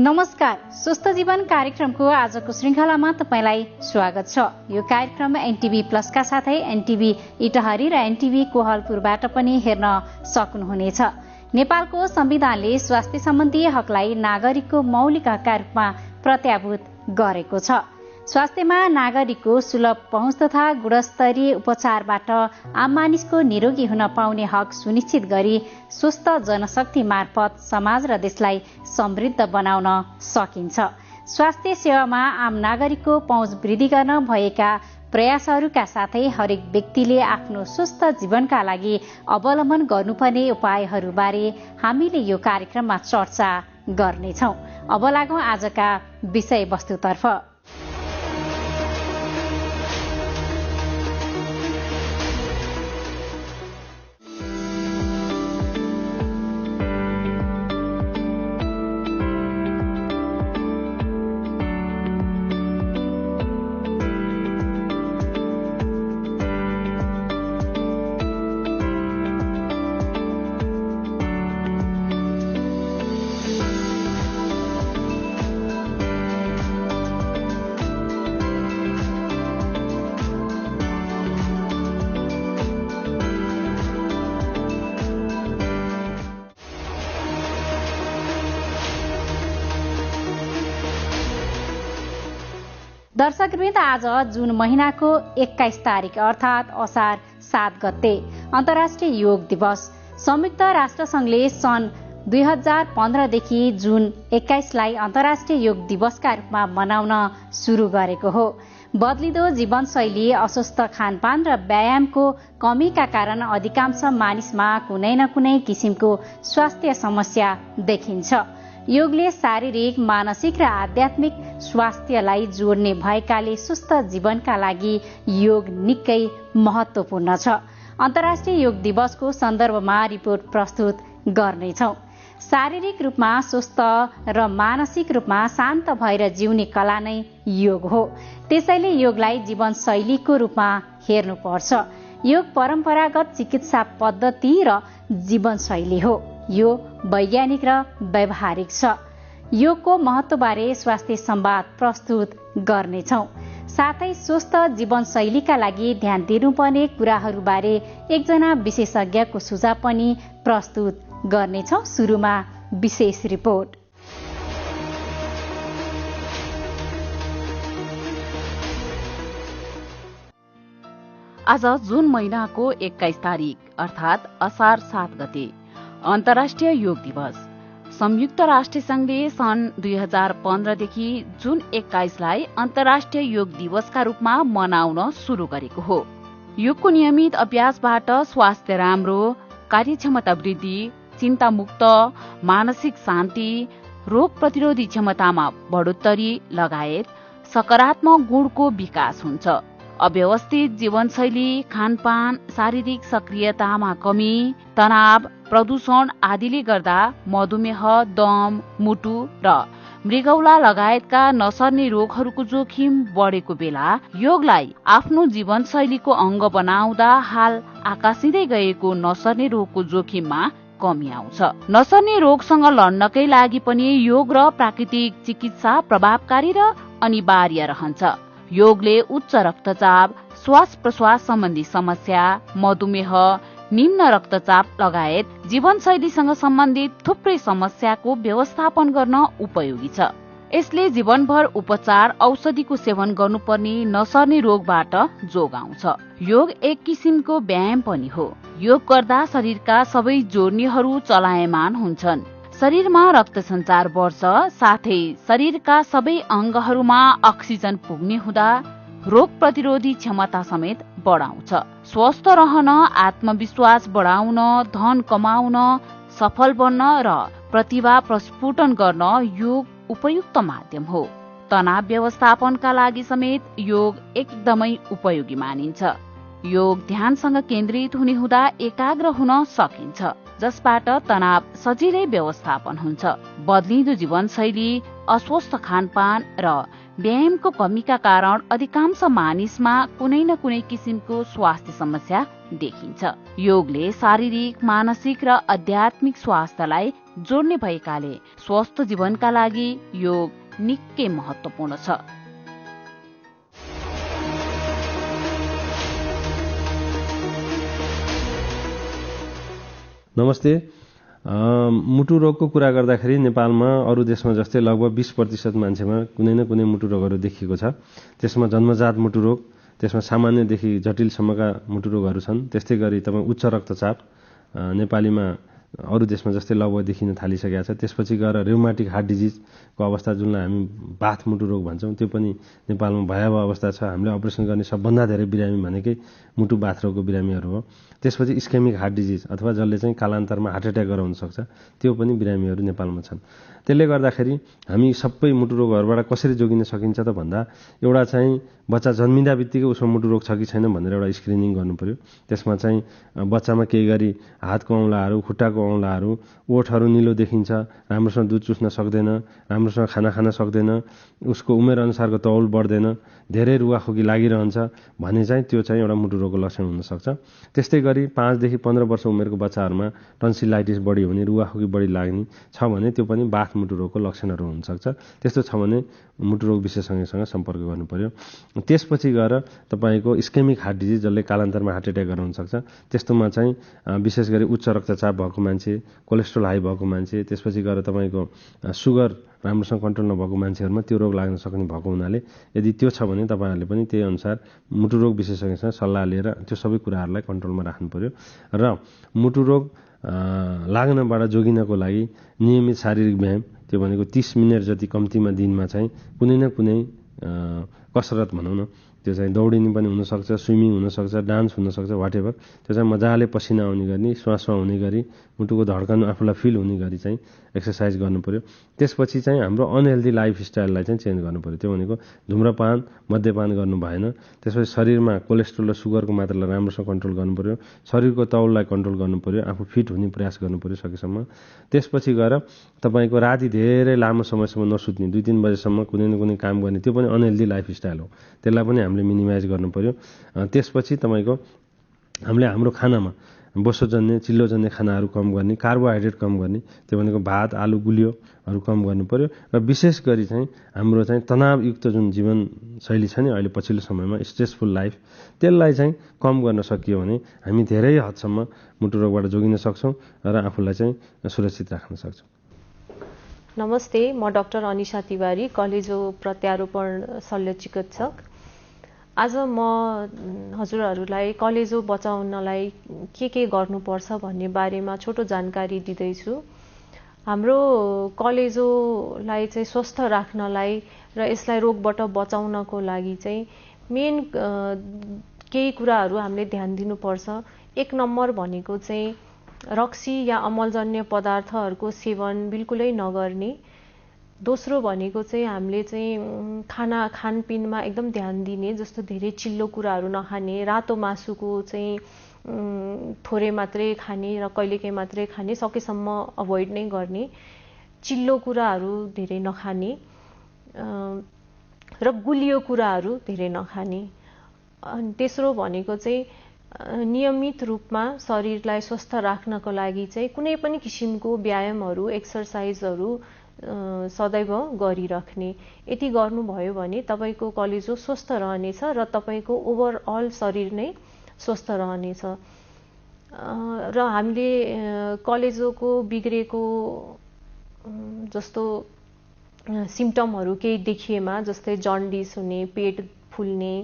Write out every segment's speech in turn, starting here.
नमस्कार, स्वस्थ जीवन कार्यक्रमको आजको श्रृङ्खलामा तपाईलाई स्वागत छ। यो कार्यक्रम एनटिभी प्लसका साथै एनटिभी इटहरी र एनटिभी कोहलपुरबाट पनि हेर्न सक्नुहुनेछ। नेपालको संविधानले स्वास्थ्य सम्बन्धी हकलाई नागरिकको मौलिक हकका रूपमा प्रत्याभूत गरेको छ। स्वास्थ्यमा नागरिकको सुलभ पहुँच तथा गुणस्तरीय उपचारबाट आम मानिसको निरोगी हुन पाउने हक सुनिश्चित गरी स्वस्थ जनशक्ति मार्फत समाज र देशलाई समृद्ध बनाउन सकिन्छ। स्वास्थ्य सेवामा आम नागरिकको पहुँच वृद्धि गर्न भएका प्रयासहरूका साथै हरेक व्यक्तिले आफ्नो स्वस्थ जीवनका लागि अवलम्बन गर्नुपर्ने उपायहरूबारे हामीले यो कार्यक्रममा चर्चा गर्नेछौँ। अब लागौं आजका विषयवस्तुतर्फ। दर्शकवृन्द, आज जुन महिनाको 21 तारिक अर्थात् असार 7 गते अन्तर्राष्ट्रिय योग दिवस। संयुक्त राष्ट्रसंघले सन् 2015 देखि जुन 21 लाई अन्तर्राष्ट्रिय योग दिवसका रूपमा मनाउन सुरु गरेको हो। बदलिदो जीवनशैली, अस्वस्थ खानपान र व्यायामको कमीका कारण अधिकांश मानिसमा कुनै न कुनै किसिमको स्वास्थ्य समस्या देखिन्छ। योगले शारीरिक, मानसिक र आध्यात्मिक स्वास्थ्यलाई जोड्ने भएकाले स्वस्थ जीवनका लागि योग निकै महत्त्वपूर्ण छ। अन्तर्राष्ट्रिय योग दिवसको सन्दर्भमा रिपोर्ट प्रस्तुत गर्नेछौँ। शारीरिक रूपमा स्वस्थ र मानसिक रूपमा शान्त भएर जिउने कला नै योग हो। त्यसैले योगलाई जीवनशैलीको रूपमा हेर्नुपर्छ। योग परम्परागत चिकित्सा पद्धति र जीवनशैली हो। यो वैज्ञानिक र व्यावहारिक छ। योगको महत्त्वबारे स्वास्थ्य संवाद प्रस्तुत गर्नेछौँ। साथै स्वस्थ जीवनशैलीका लागि ध्यान दिनुपर्ने कुराहरूबारे एकजना विशेषज्ञको सुझाव पनि प्रस्तुत गर्नेछौँ। सुरुमा विशेष रिपोर्ट। आज जुन महिनाको 21 तारिक अर्थात् असार 7 गते अन्तर्राष्ट्रिय योग दिवस। संयुक्त राष्ट्रसंघले सन् 2015 देखि जुन 21 लाई अन्तर्राष्ट्रिय योग दिवसका रूपमा मनाउन सुरु गरेको हो। योगको नियमित अभ्यासबाट स्वास्थ्य राम्रो, कार्यक्षमता वृद्धि, चिन्तामुक्त, मानसिक शान्ति, रोग प्रतिरोधी क्षमतामा बढोत्तरी लगायत सकारात्मक गुणको विकास हुन्छ। अव्यवस्थित जीवनशैली, खानपान, शारीरिक सक्रियतामा कमी, तनाव, प्रदूषण आदिले गर्दा मधुमेह, दम, मुटु र मृगौला लगायतका नसर्ने रोगहरूको जोखिम बढेको बेला योगलाई आफ्नो जीवनशैलीको अङ्ग बनाउँदा हाल आकासिँदै गएको नसर्ने रोगको जोखिममा कमी आउँछ। नसर्ने रोगसँग लड्नकै लागि पनि योग र प्राकृतिक चिकित्सा प्रभावकारी र अनिवार्य रहन्छ। योगले उच्च रक्तचाप, श्वास प्रश्वास सम्बन्धी समस्या, मधुमेह, निम्न रक्तचाप लगायत जीवनशैलीसँग सम्बन्धित थुप्रै समस्याको व्यवस्थापन गर्न उपयोगी छ। यसले जीवनभर उपचार औषधिको सेवन गर्नुपर्ने नसर्ने रोगबाट जोगाउँछ। योग एक किसिमको व्यायाम पनि हो। योग गर्दा शरीरका सबै जोड्नीहरू चलायमान हुन्छन्। शरीरमा रक्त सञ्चार बढ्छ, साथै शरीरका सबै अङ्गहरूमा अक्सिजन पुग्ने हुँदा रोग प्रतिरोधी क्षमता समेत बढाउँछ। स्वस्थ रहन, आत्मविश्वास बढाउन, धन कमाउन, सफल बन्न र प्रतिभा प्रस्फुटन गर्न योग उपयुक्त माध्यम हो। तनाव व्यवस्थापनका लागि समेत योग एकदमै उपयोगी मानिन्छ। योग ध्यानसँग केन्द्रित हुने हुँदा एकाग्र हुन सकिन्छ, जसबाट तनाव सजिलै व्यवस्थापन हुन्छ। बदलिदो जीवनशैली, अस्वस्थ खानपान र व्यायामको कमीका कारण अधिकांश मानिसमा कुनै न कुनै किसिमको स्वास्थ्य समस्या देखिन्छ। योगले शारीरिक, मानसिक र आध्यात्मिक स्वास्थ्यलाई जोड्ने भएकाले स्वस्थ जीवनका लागि योग निकै महत्त्वपूर्ण छ। नमस्ते। मुटु रोगको कुरा गर्दाखेरि नेपालमा अरू देशमा जस्तै लगभग 20% मान्छेमा कुनै न कुनै मुटु रोगहरू देखिएको छ। त्यसमा जन्मजात मुटु रोग, त्यसमा सामान्यदेखि जटिलसम्मका मुटु रोगहरू छन्। त्यस्तै गरी तपाईँ उच्च रक्तचाप नेपालीमा अरू देशमा जस्तै लगभग देखिन थालिसकेको छ। त्यसपछि गएर र्युमाटिक हार्ट डिजिजको अवस्था जुनलाई हामी बाथ मुटु रोग भन्छौँ त्यो पनि नेपालमा भयावह अवस्था छ। हामीले अपरेसन गर्ने सबभन्दा धेरै बिरामी भनेकै मुटु बाथ रोगको बिरामीहरू हो। त्यसपछि इस्केमिक हार्ट डिजिज अथवा जसले चाहिँ कालान्तरमा हार्ट एट्याक गराउन सक्छ त्यो पनि बिरामीहरू नेपालमा छन्। त्यसले गर्दाखेरि हामी सबै मुटु रोगहरूबाट कसरी जोगिन सकिन्छ त भन्दा एउटा चाहिँ बच्चा जन्मिँदा बित्तिकै उसमा मुटु रोग छ कि छैन भनेर एउटा स्क्रिनिङ गर्नु पर्यो। त्यसमा चाहिँ बच्चामा केही गरी हातको औँलाहरू, खुट्टाको औँलाहरू, ओठहरू निलो देखिन्छ, राम्रोसँग दुध चुस्न सक्दैन, राम्रोसँग खाना खान सक्दैन, उसको उमेर अनुसारको तौल बढ्दैन, धेरै रुवाखोकी लागिरहन्छ भने चाहिँ त्यो चाहिँ एउटा मुटु रोगको लक्षण हुनसक्छ। त्यस्तै गरी 5 देखि 15 वर्ष उमेरको बच्चाहरूमा टन्सिलाइटिस बढी हुने, रुवाखोकी बढी लाग्ने छ भने त्यो पनि बाथ मुटु रोगको लक्षणहरू हुनसक्छ। त्यस्तो छ भने मुटु रोग विशेषज्ञसँग सम्पर्क गर्नु पर्यो। त्यसपछि गएर तपाईँको इस्केमिक हार्ट डिजिज जसले कालान्तरमा हार्ट एट्याक गराउन सक्छ त्यस्तोमा चाहिँ विशेष गरी उच्च रक्तचाप भएको मान्छे, कोलेस्ट्रोल हाई भएको मान्छे, त्यसपछि गएर तपाईँको सुगर राम्रोसँग कन्ट्रोल नभएको मान्छेहरूमा त्यो रोग लाग्न सक्ने भएको हुनाले यदि त्यो छ भने तपाईँहरूले पनि त्यही अनुसार मुटु रोग विशेषज्ञसँग सल्लाह लिएर त्यो सबै कुराहरूलाई कन्ट्रोलमा राख्नु पर्यो। र मुटु रोग लाग्नबाट जोगिनको लागि नियमित शारीरिक व्यायाम, त्यो भनेको 30 मिनट जति कम्तीमा दिनमा चाहिँ कुनै न कुनै कसरत भनौँ न, त्यो चाहिँ दौडिने पनि हुनसक्छ, स्विमिङ हुनसक्छ, डान्स हुनसक्छ, वाटेभर, त्यो चाहिँ मजाले पसिना आउने गरी, श्वासमा हुने गरी, मुटुको धड्कन आफूलाई फिल हुने गरी चाहिँ एक्सर्साइज गर्नु पर्यो। त्यसपछि चाहिँ हाम्रो अनहेल्दी लाइफस्टाइललाई चाहिँ चेन्ज गर्नु पर्यो। त्यो भनेको धुम्रपान, मद्यपान गर्नु भएन। त्यसपछि शरीरमा कोलेस्ट्रोल र सुगरको मात्रालाई राम्रोसँग कन्ट्रोल गर्नु पर्यो, शरीरको तौललाई कन्ट्रोल गर्नु पर्यो, आफू फिट हुने प्रयास गर्नु पर्यो सकेसम्म। त्यसपछि गएर तपाईँको राति धेरै लामो समयसम्म नसुत्ने, 2-3 बजेसम्म कुनै न कुनै काम गर्ने, त्यो पनि अनहेल्दी लाइफस्टाइल हो। त्यसलाई पनि हामीले मिनिमाइज गर्नु पर्यो। त्यसपछि तपाईँको हामीले हाम्रो खानामा बोसोजन्य, चिल्लोजन्य खानाहरू कम गर्ने, कार्बोहाइड्रेट कम गर्ने, त्यो भनेको भात, आलु, गुलियोहरू कम गर्नु पर्यो। र विशेष गरी चाहिँ हाम्रो चाहिँ तनावयुक्त जुन जीवनशैली छ नि अहिले पछिल्लो समयमा, स्ट्रेसफुल लाइफ, त्यसलाई चाहिँ कम गर्न सकियो भने हामी धेरै हदसम्म मुटु रोगबाट जोगिन सक्छौँ र आफूलाई चाहिँ सुरक्षित राख्न सक्छौँ। नमस्ते, म डाक्टर अनिशा तिवारी, कलेजो प्रत्यारोपण शल्य चिकित्सक। आज म हजुरहरूलाई कलेजो बचाउनलाई के गर्नुपर्छ भन्ने बारेमा छोटो जानकारी दिँदैछु। हाम्रो कलेजोलाई चाहिँ स्वस्थ राख्नलाई र यसलाई रोगबाट बचाउनको लागि चाहिँ मेन केही कुराहरू हामीले ध्यान दिनुपर्छ। 1 नम्बर भनेको चाहिँ रक्सी या अमलजन्य पदार्थहरूको सेवन बिल्कुलै नगर्ने। दोस्रो भनेको चाहिँ हामीले चाहिँ खानपिनमा एकदम ध्यान दिने, जस्तो धेरै चिल्लो कुराहरू नखाने, रातो मासुको चाहिँ थोरै मात्रै खाने र कहिलेकाहीँ मात्रै खाने, सकेसम्म अभोइड नै गर्ने, चिल्लो कुराहरू धेरै नखाने र गुलियो कुराहरू धेरै नखाने। अनि तेस्रो भनेको चाहिँ नियमित रूपमा शरीरलाई स्वस्थ राख्नको लागि चाहिँ कुनै पनि किसिमको व्यायामहरू, एक्सर्साइजहरू सदैव गरिराख्ने। यति गर्नुभयो भने तपाईँको कलेजो स्वस्थ रहनेछ र तपाईँको ओभरअल शरीर नै स्वस्थ रहनेछ। र हामीले कलेजोको बिग्रेको जस्तो सिम्पटमहरू केही देखिएमा, जस्तै जन्डिस हुने, पेट फुल्ने,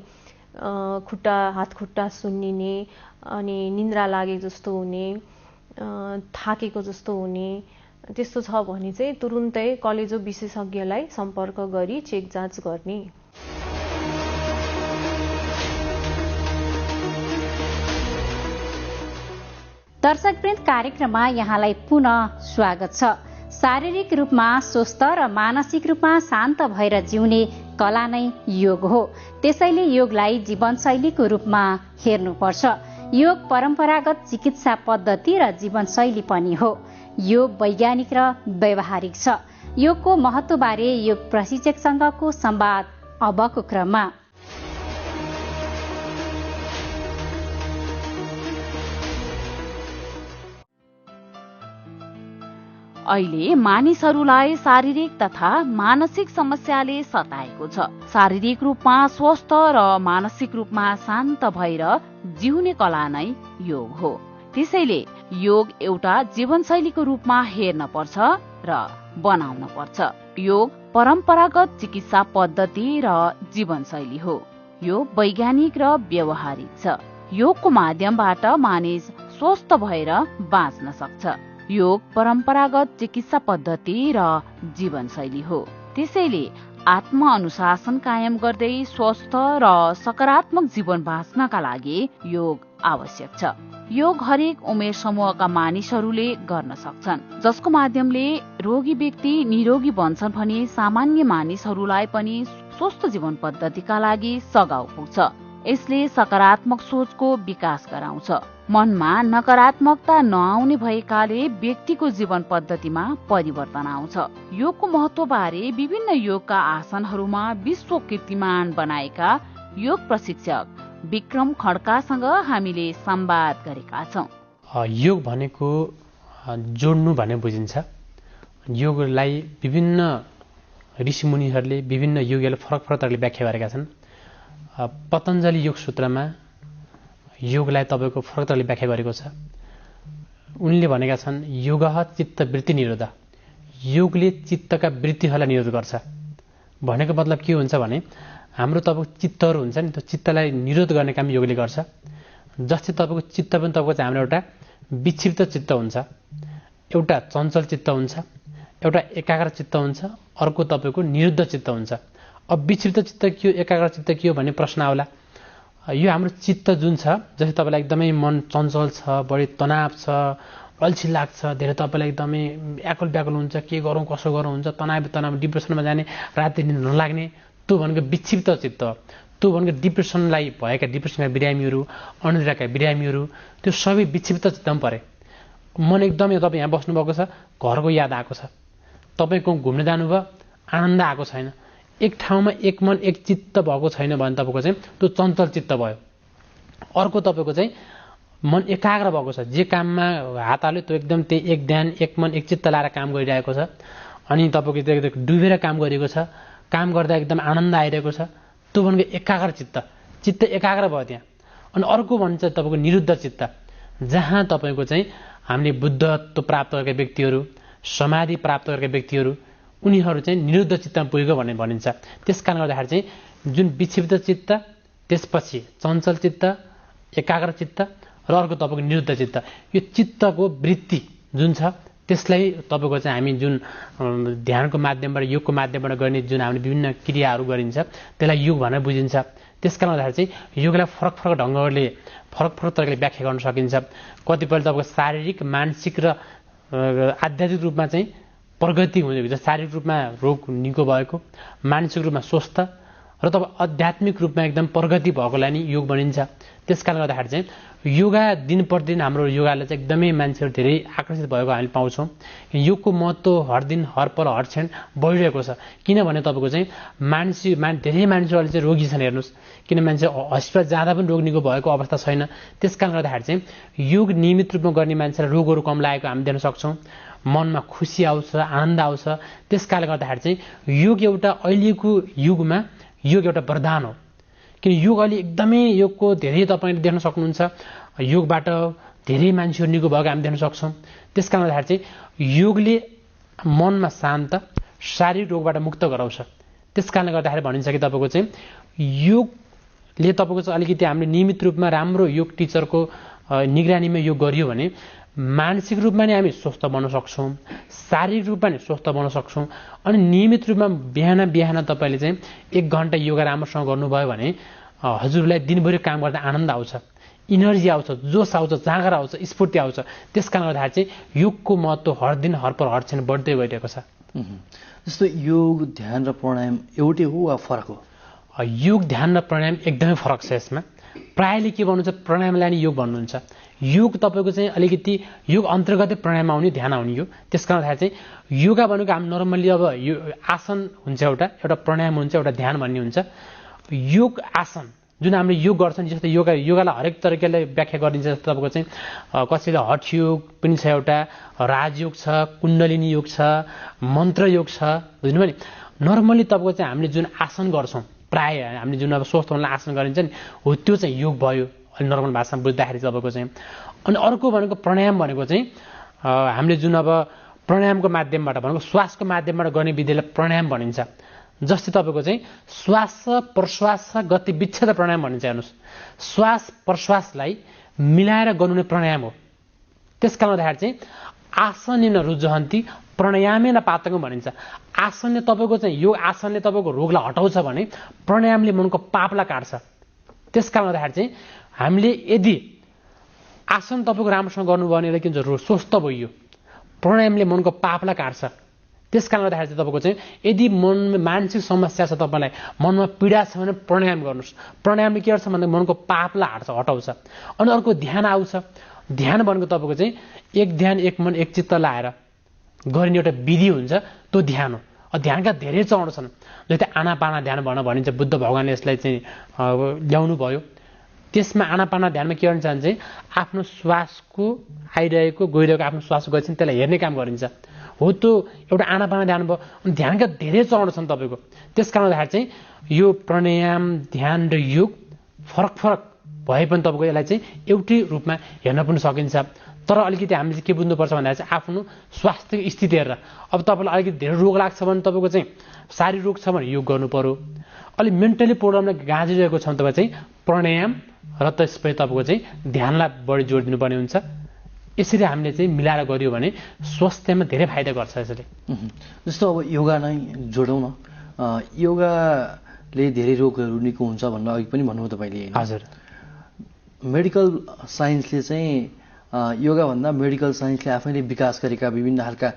हात खुट्टा सुन्निने, अनि निन्द्रा लागे जस्तो हुने, थाकेको जस्तो हुने, त्यस्तो छ भने चाहिँ तुरुन्तै कलेजो विशेषज्ञलाई सम्पर्क गरी चेक जाँच गर्ने। दर्शकवृन्द, कार्यक्रममा यहाँलाई पुनः स्वागत छ। शारीरिक रूपमा स्वस्थ र मानसिक रूपमा शान्त भएर जिउने कला नै योग हो। त्यसैले योगलाई जीवनशैलीको रूपमा हेर्नुपर्छ। योग परम्परागत चिकित्सा पद्धति र जीवनशैली पनि हो। योग वैज्ञानिक र व्यावहारिक छ। योगको महत्त्वबारे योग प्रशिक्षकसँगको संवाद अबको क्रममा। अहिले मानिसहरूलाई शारीरिक तथा मानसिक समस्याले सताएको छ। शारीरिक रूपमा स्वस्थ र मानसिक रूपमा शान्त भएर जिउने कला नै योग हो। त्यसैले योग एउटा जीवनशैलीको रूपमा हेर्न पर्छ र बनाउन पर्छ। योग परम्परागत चिकित्सा पद्धति र जीवनशैली हो। यो वैज्ञानिक र व्यावहारिक छ। योगको माध्यमबाट मानिस स्वस्थ भएर बाँच्न सक्छ। योग परम्परागत चिकित्सा पद्धति र जीवनशैली हो। त्यसैले आत्मअनुशासन कायम गर्दै स्वस्थ र सकारात्मक जीवन बाँच्नका लागि योग आवश्यक छ। योग हरेक उमेर समूहका मानिसहरूले गर्न सक्छन्, जसको माध्यमले रोगी व्यक्ति निरोगी बन्छन् भने सामान्य मानिसहरूलाई पनि स्वस्थ जीवन पद्धतिका लागि सघाउ पुग्छ। यसले सकारात्मक सोचको विकास गराउँछ। मनमा नकारात्मकता नआउने भएकाले व्यक्तिको जीवन पद्धतिमा परिवर्तन आउँछ। योगको महत्वबारे विभिन्न योगका आसनहरूमा विश्व कीर्तिमान बनाएका योग प्रशिक्षक विक्रम खड्कासँग हामीले संवाद गरेका छौं। योग भनेको जोड्नु भन्ने बुझिन्छ। योगलाई विभिन्न ऋषिमुनिहरूले विभिन्न योगीहरूले फरक फरक तरिकाले व्याख्या गरेका छन्। पतञ्जलि योग सूत्रमा योगलाई तपाईँको फरक तरिकाले व्याख्या गरेको छ। उनले भनेका छन् योगः चित्त वृत्ति निरोध। योगले चित्तका वृत्तिहरूलाई निरोध गर्छ। भनेको मतलब के हुन्छ भने हाम्रो तपाईँको चित्तहरू हुन्छ नि, त्यो चित्तलाई निरोध गर्ने काम योगले गर्छ। जस्तै तपाईँको चित्त पनि तपाईँको चाहिँ हाम्रो एउटा विक्षिप्त चित्त हुन्छ, एउटा चञ्चल चित्त हुन्छ, एउटा एकाग्र चित्त हुन्छ, अर्को तपाईँको निरुद्ध चित्त हुन्छ। अब विक्षिप्त चित्त के हो, एकाग्र चित्त के हो भन्ने प्रश्न आउला। यो हाम्रो चित्त जुन छ, जस्तै तपाईँलाई एकदमै मन चञ्चल छ, बढी तनाव छ, अल्छी लाग्छ, धेरै तपाईँलाई एकदमै व्याकुल व्याकुल हुन्छ, के गरौँ कसो गरौँ हुन्छ, तनाव डिप्रेसनमा जाने, राति निद्रा नलाग्ने, त्यो भनेको विक्षिप्त चित्त। त्यो भनेको डिप्रेसनका बिरामीहरू, अनिद्राका बिरामीहरू, त्यो सबै विक्षिप्त चित्तमा परे। मन एकदमै तपाईँ यहाँ बस्नुभएको छ, घरको याद आएको छ, तपाईँ घुम्न जानुभयो, आनन्द आएको छैन, एक ठाउँमा एक मन एक चित्त भएको छैन भने तपाईँको चाहिँ त्यो चञ्चल चित्त भयो। अर्को तपाईँको चाहिँ मन एकाग्र भएको छ, जे काममा हात हाल्यो त्यो एकदम त्यही एक ध्यान एक मन एक चित्त लाएर काम गरिरहेको छ, अनि तपाईँको त्यो डुबेर काम गरेको छ, काम गर्दा एकदम आनन्द आइरहेको छ, त्यो भनेको एकाग्र चित्त एकाग्र भयो त्यहाँ। अनि अर्को भन्छ तपाईँको निरुद्ध चित्त, जहाँ तपाईँको चाहिँ हामीले बुद्धत्व प्राप्त गरेका व्यक्तिहरू, समाधि प्राप्त गरेका व्यक्तिहरू, उनीहरू चाहिँ निरुद्ध चित्तमा पुगेको भन्ने भनिन्छ। त्यस कारणले गर्दाखेरि चाहिँ जुन विक्षिप्त चित्त, त्यसपछि चञ्चल चित्त, एकाग्र चित्त र अर्को तपाईँको निरुद्ध चित्त, यो चित्तको वृत्ति जुन छ त्यसलाई तपाईँको चाहिँ हामी जुन ध्यानको माध्यमबाट योगको माध्यमबाट गर्ने जुन हामीले विभिन्न क्रियाहरू गरिन्छ त्यसलाई योग भनेर बुझिन्छ। त्यस कारणले गर्दाखेरि चाहिँ योगलाई फरक फरक ढङ्गहरूले फरक फरक तरिकाले व्याख्या गर्न सकिन्छ। कतिपय तपाईँको शारीरिक मानसिक र आध्यात्मिक रूपमा चाहिँ प्रगति हुने, शारीरिक रूपमा रोग निको भएको, मानसिक रूपमा स्वस्थ र तपाईँ आध्यात्मिक रूपमा एकदम प्रगति भएकोलाई नि योग भनिन्छ। त्यस कारणले गर्दाखेरि चाहिँ योगा दिन प्रतिदिन हाम्रो योगाले चाहिँ एकदमै मान्छेहरू धेरै आकर्षित भएको हामीले पाउँछौँ। योगको महत्त्व हर दिन हर पल हर क्षण बढिरहेको छ। किनभने तपाईँको चाहिँ धेरै मानिसहरूले चाहिँ रोगी छन्, हेर्नुहोस्, किन मान्छे हस्पिटल जाँदा पनि रोग निको भएको अवस्था छैन। त्यस कारणले गर्दाखेरि चाहिँ योग नियमित रूपमा गर्ने मान्छेलाई रोगहरू कम लागेको हामी देख्न सक्छौँ। मनमा खुसी आउँछ, आनन्द आउँछ। त्यस कारणले गर्दाखेरि चाहिँ योग एउटा अहिलेको युगमा योग एउटा वरदान हो। किन योग अहिले एकदमै योगको धेरै तपाईँले देख्न सक्नुहुन्छ, योगबाट धेरै मान्छेहरू निको भएको हामी देख्न सक्छौँ। त्यस कारणले गर्दाखेरि चाहिँ योगले मनमा शान्त, शारीरिक रोगबाट मुक्त गराउँछ। त्यस कारणले गर्दाखेरि भनिन्छ कि तपाईँको चाहिँ योगले तपाईँको चाहिँ अलिकति हामीले नियमित रूपमा राम्रो योग टिचरको निगरानीमा योग गरियो भने मानसिक रूपमा नै हामी स्वस्थ बन्न सक्छौँ, शारीरिक रूपमा नै स्वस्थ बन्न सक्छौँ। अनि नियमित रूपमा बिहान तपाईँले चाहिँ 1 घन्टा योगा राम्रोसँग गर्नुभयो भने हजुरलाई दिनभरि काम गर्दा आनन्द आउँछ, इनर्जी आउँछ, जोस आउँछ, जाँगर आउँछ, स्फूर्ति आउँछ। त्यस कारणले गर्दाखेरि चाहिँ योगको महत्त्व हर दिन हर पल हर क्षण बढ्दै गइरहेको छ। जस्तो योग ध्यान र प्राणायाम एउटै हो वा फरक हो? योग ध्यान र प्राणायाम एकदमै फरक छ। यसमा प्रायले के भन्नुहुन्छ प्राणायामलाई नि योग भन्नुहुन्छ। योग तपाईँको चाहिँ अलिकति योग अन्तर्गतै प्राणायाम आउने ध्यान आउने हो। त्यस कारणखेरि चाहिँ योगा भनेको हामी नर्मल्ली अब यो आसन हुन्छ एउटा प्राणायाम हुन्छ एउटा ध्यान भन्ने हुन्छ। योग आसन जुन हामीले योग गर्छन् जस्तो योगालाई हरेक तरिकाले व्याख्या गरिन्छ। जस्तो तपाईँको चाहिँ कसैले हठ योग पनि छ, एउटा राजयोग छ, कुण्डलिनी योग छ, मन्त्र योग छ, बुझ्नुभयो नि। नर्मल्ली तपाईँको चाहिँ हामीले जुन आसन गर्छौँ प्राय हामीले जुन अब स्वस्थ हुनलाई आसन गरिन्छ नि हो त्यो चाहिँ योग भयो अलि नर्मल भाषामा बुझ्दाखेरि तपाईँको चाहिँ। अनि अर्को भनेको प्राणायाम भनेको चाहिँ हामीले जुन अब प्राणायामको माध्यमबाट भनेको श्वासको माध्यमबाट गर्ने विधिलाई प्राणायाम भनिन्छ। जस्तै तपाईँको चाहिँ श्वास प्रश्वास गति विच्छेद प्राणायाम भनिन्छ। हेर्नुहोस्, श्वास प्रश्वासलाई मिलाएर गर्नु प्राणायाम हो। त्यस कारणले गर्दाखेरि चाहिँ आसनेन रुजहन्ती प्राणायामेन पातकं भनिन्छ। आसनले तपाईँको चाहिँ यो आसनले तपाईँको रोगलाई हटाउँछ भने प्राणायामले मनको पापलाई काट्छ। त्यस कारणले गर्दाखेरि चाहिँ हामीले यदि आसन तपाईँको राम्रोसँग गर्नुभयो भने के हुन्छ, स्वस्थ भयो। प्राणायामले मनको पापलाई काट्छ। त्यस कारणले गर्दाखेरि चाहिँ तपाईँको चाहिँ यदि मनमा मानसिक समस्या छ, तपाईँलाई मनमा पीडा छ भने प्राणायाम गर्नुहोस्। प्राणायामले के गर्छ भन्दा मनको पापलाई हटाउँछ। अनि अर्को ध्यान आउँछ। ध्यान भनेको तपाईँको चाहिँ एक ध्यान एक मन एक चित्त लाएर गरिने एउटा विधि हुन्छ, त्यो ध्यान हो। ध्यानका धेरै चरण छन्, जस्तै आनापाना ध्यान भनिन्छ। बुद्ध भगवानले यसलाई चाहिँ ल्याउनु भयो। त्यसमा आनापाना ध्यानमा के गर्न चाहन्छ, आफ्नो श्वासको आइरहेको गइरहेको आफ्नो श्वास गएपछि त्यसलाई हेर्ने काम गरिन्छ हो। त्यो एउटा आनापाना ध्यान भयो। अनि ध्यानका धेरै चरण छन् तपाईँको। त्यस कारणले गर्दाखेरि चाहिँ यो प्राणायाम ध्यान र योग फरक फरक भए पनि तपाईँको यसलाई चाहिँ एउटै रूपमा हेर्न पनि सकिन्छ। तर अलिकति हामीले के बुझ्नुपर्छ भन्दाखेरि चाहिँ आफ्नो स्वास्थ्यको स्थिति हेरेर अब तपाईँलाई अलिकति धेरै रोग लाग्छ भने तपाईँको चाहिँ शारीरिक रोग छ भने योग गर्नु पर्यो। अलिक मेन्टली प्रब्लमलाई गाँजिरहेको छ भने तपाईँ चाहिँ प्राणायाम र त्यसपछि तपाईँको चाहिँ ध्यानलाई बढी जोड दिनुपर्ने हुन्छ। यसरी हामीले चाहिँ मिलाएर गऱ्यो भने स्वास्थ्यमा धेरै फाइदा गर्छ यसले। जस्तो अब योगा नै जोडौँ न, योगाले धेरै रोगहरू निको हुन्छ भनेर अघि पनि भन्नुभयो तपाईँले। हजुर, मेडिकल साइन्सले चाहिँ योगाभन्दा मेडिकल साइन्सले आफैले विकास गरेका विभिन्न खालका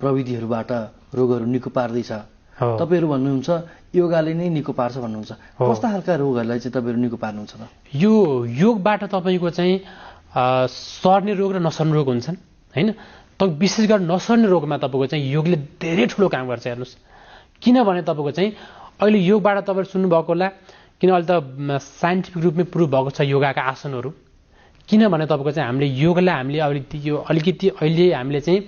प्रविधिहरूबाट रोगहरू निको पार्दैछ। तपाईँहरू भन्नुहुन्छ योगाले नै निको पार्छ भन्नुहुन्छ। कस्ता खालका रोगहरूलाई चाहिँ तपाईँहरू निको पार्नुहुन्छ त? यो योगबाट तपाईँको चाहिँ सर्ने रोग र नसर्ने रोग हुन्छन् होइन। तपाईँ विशेष गरी नसर्ने रोगमा तपाईँको चाहिँ योगले धेरै ठुलो काम गर्छ। हेर्नुहोस्, किनभने तपाईँको चाहिँ अहिले योगबाट तपाईँले सुन्नुभएको होला, किन अहिले त साइन्टिफिक रूपमै प्रुभ भएको छ योगाका आसनहरू। किनभने तपाईँको चाहिँ हामीले योगलाई हामीले अलिकति अहिले हामीले चाहिँ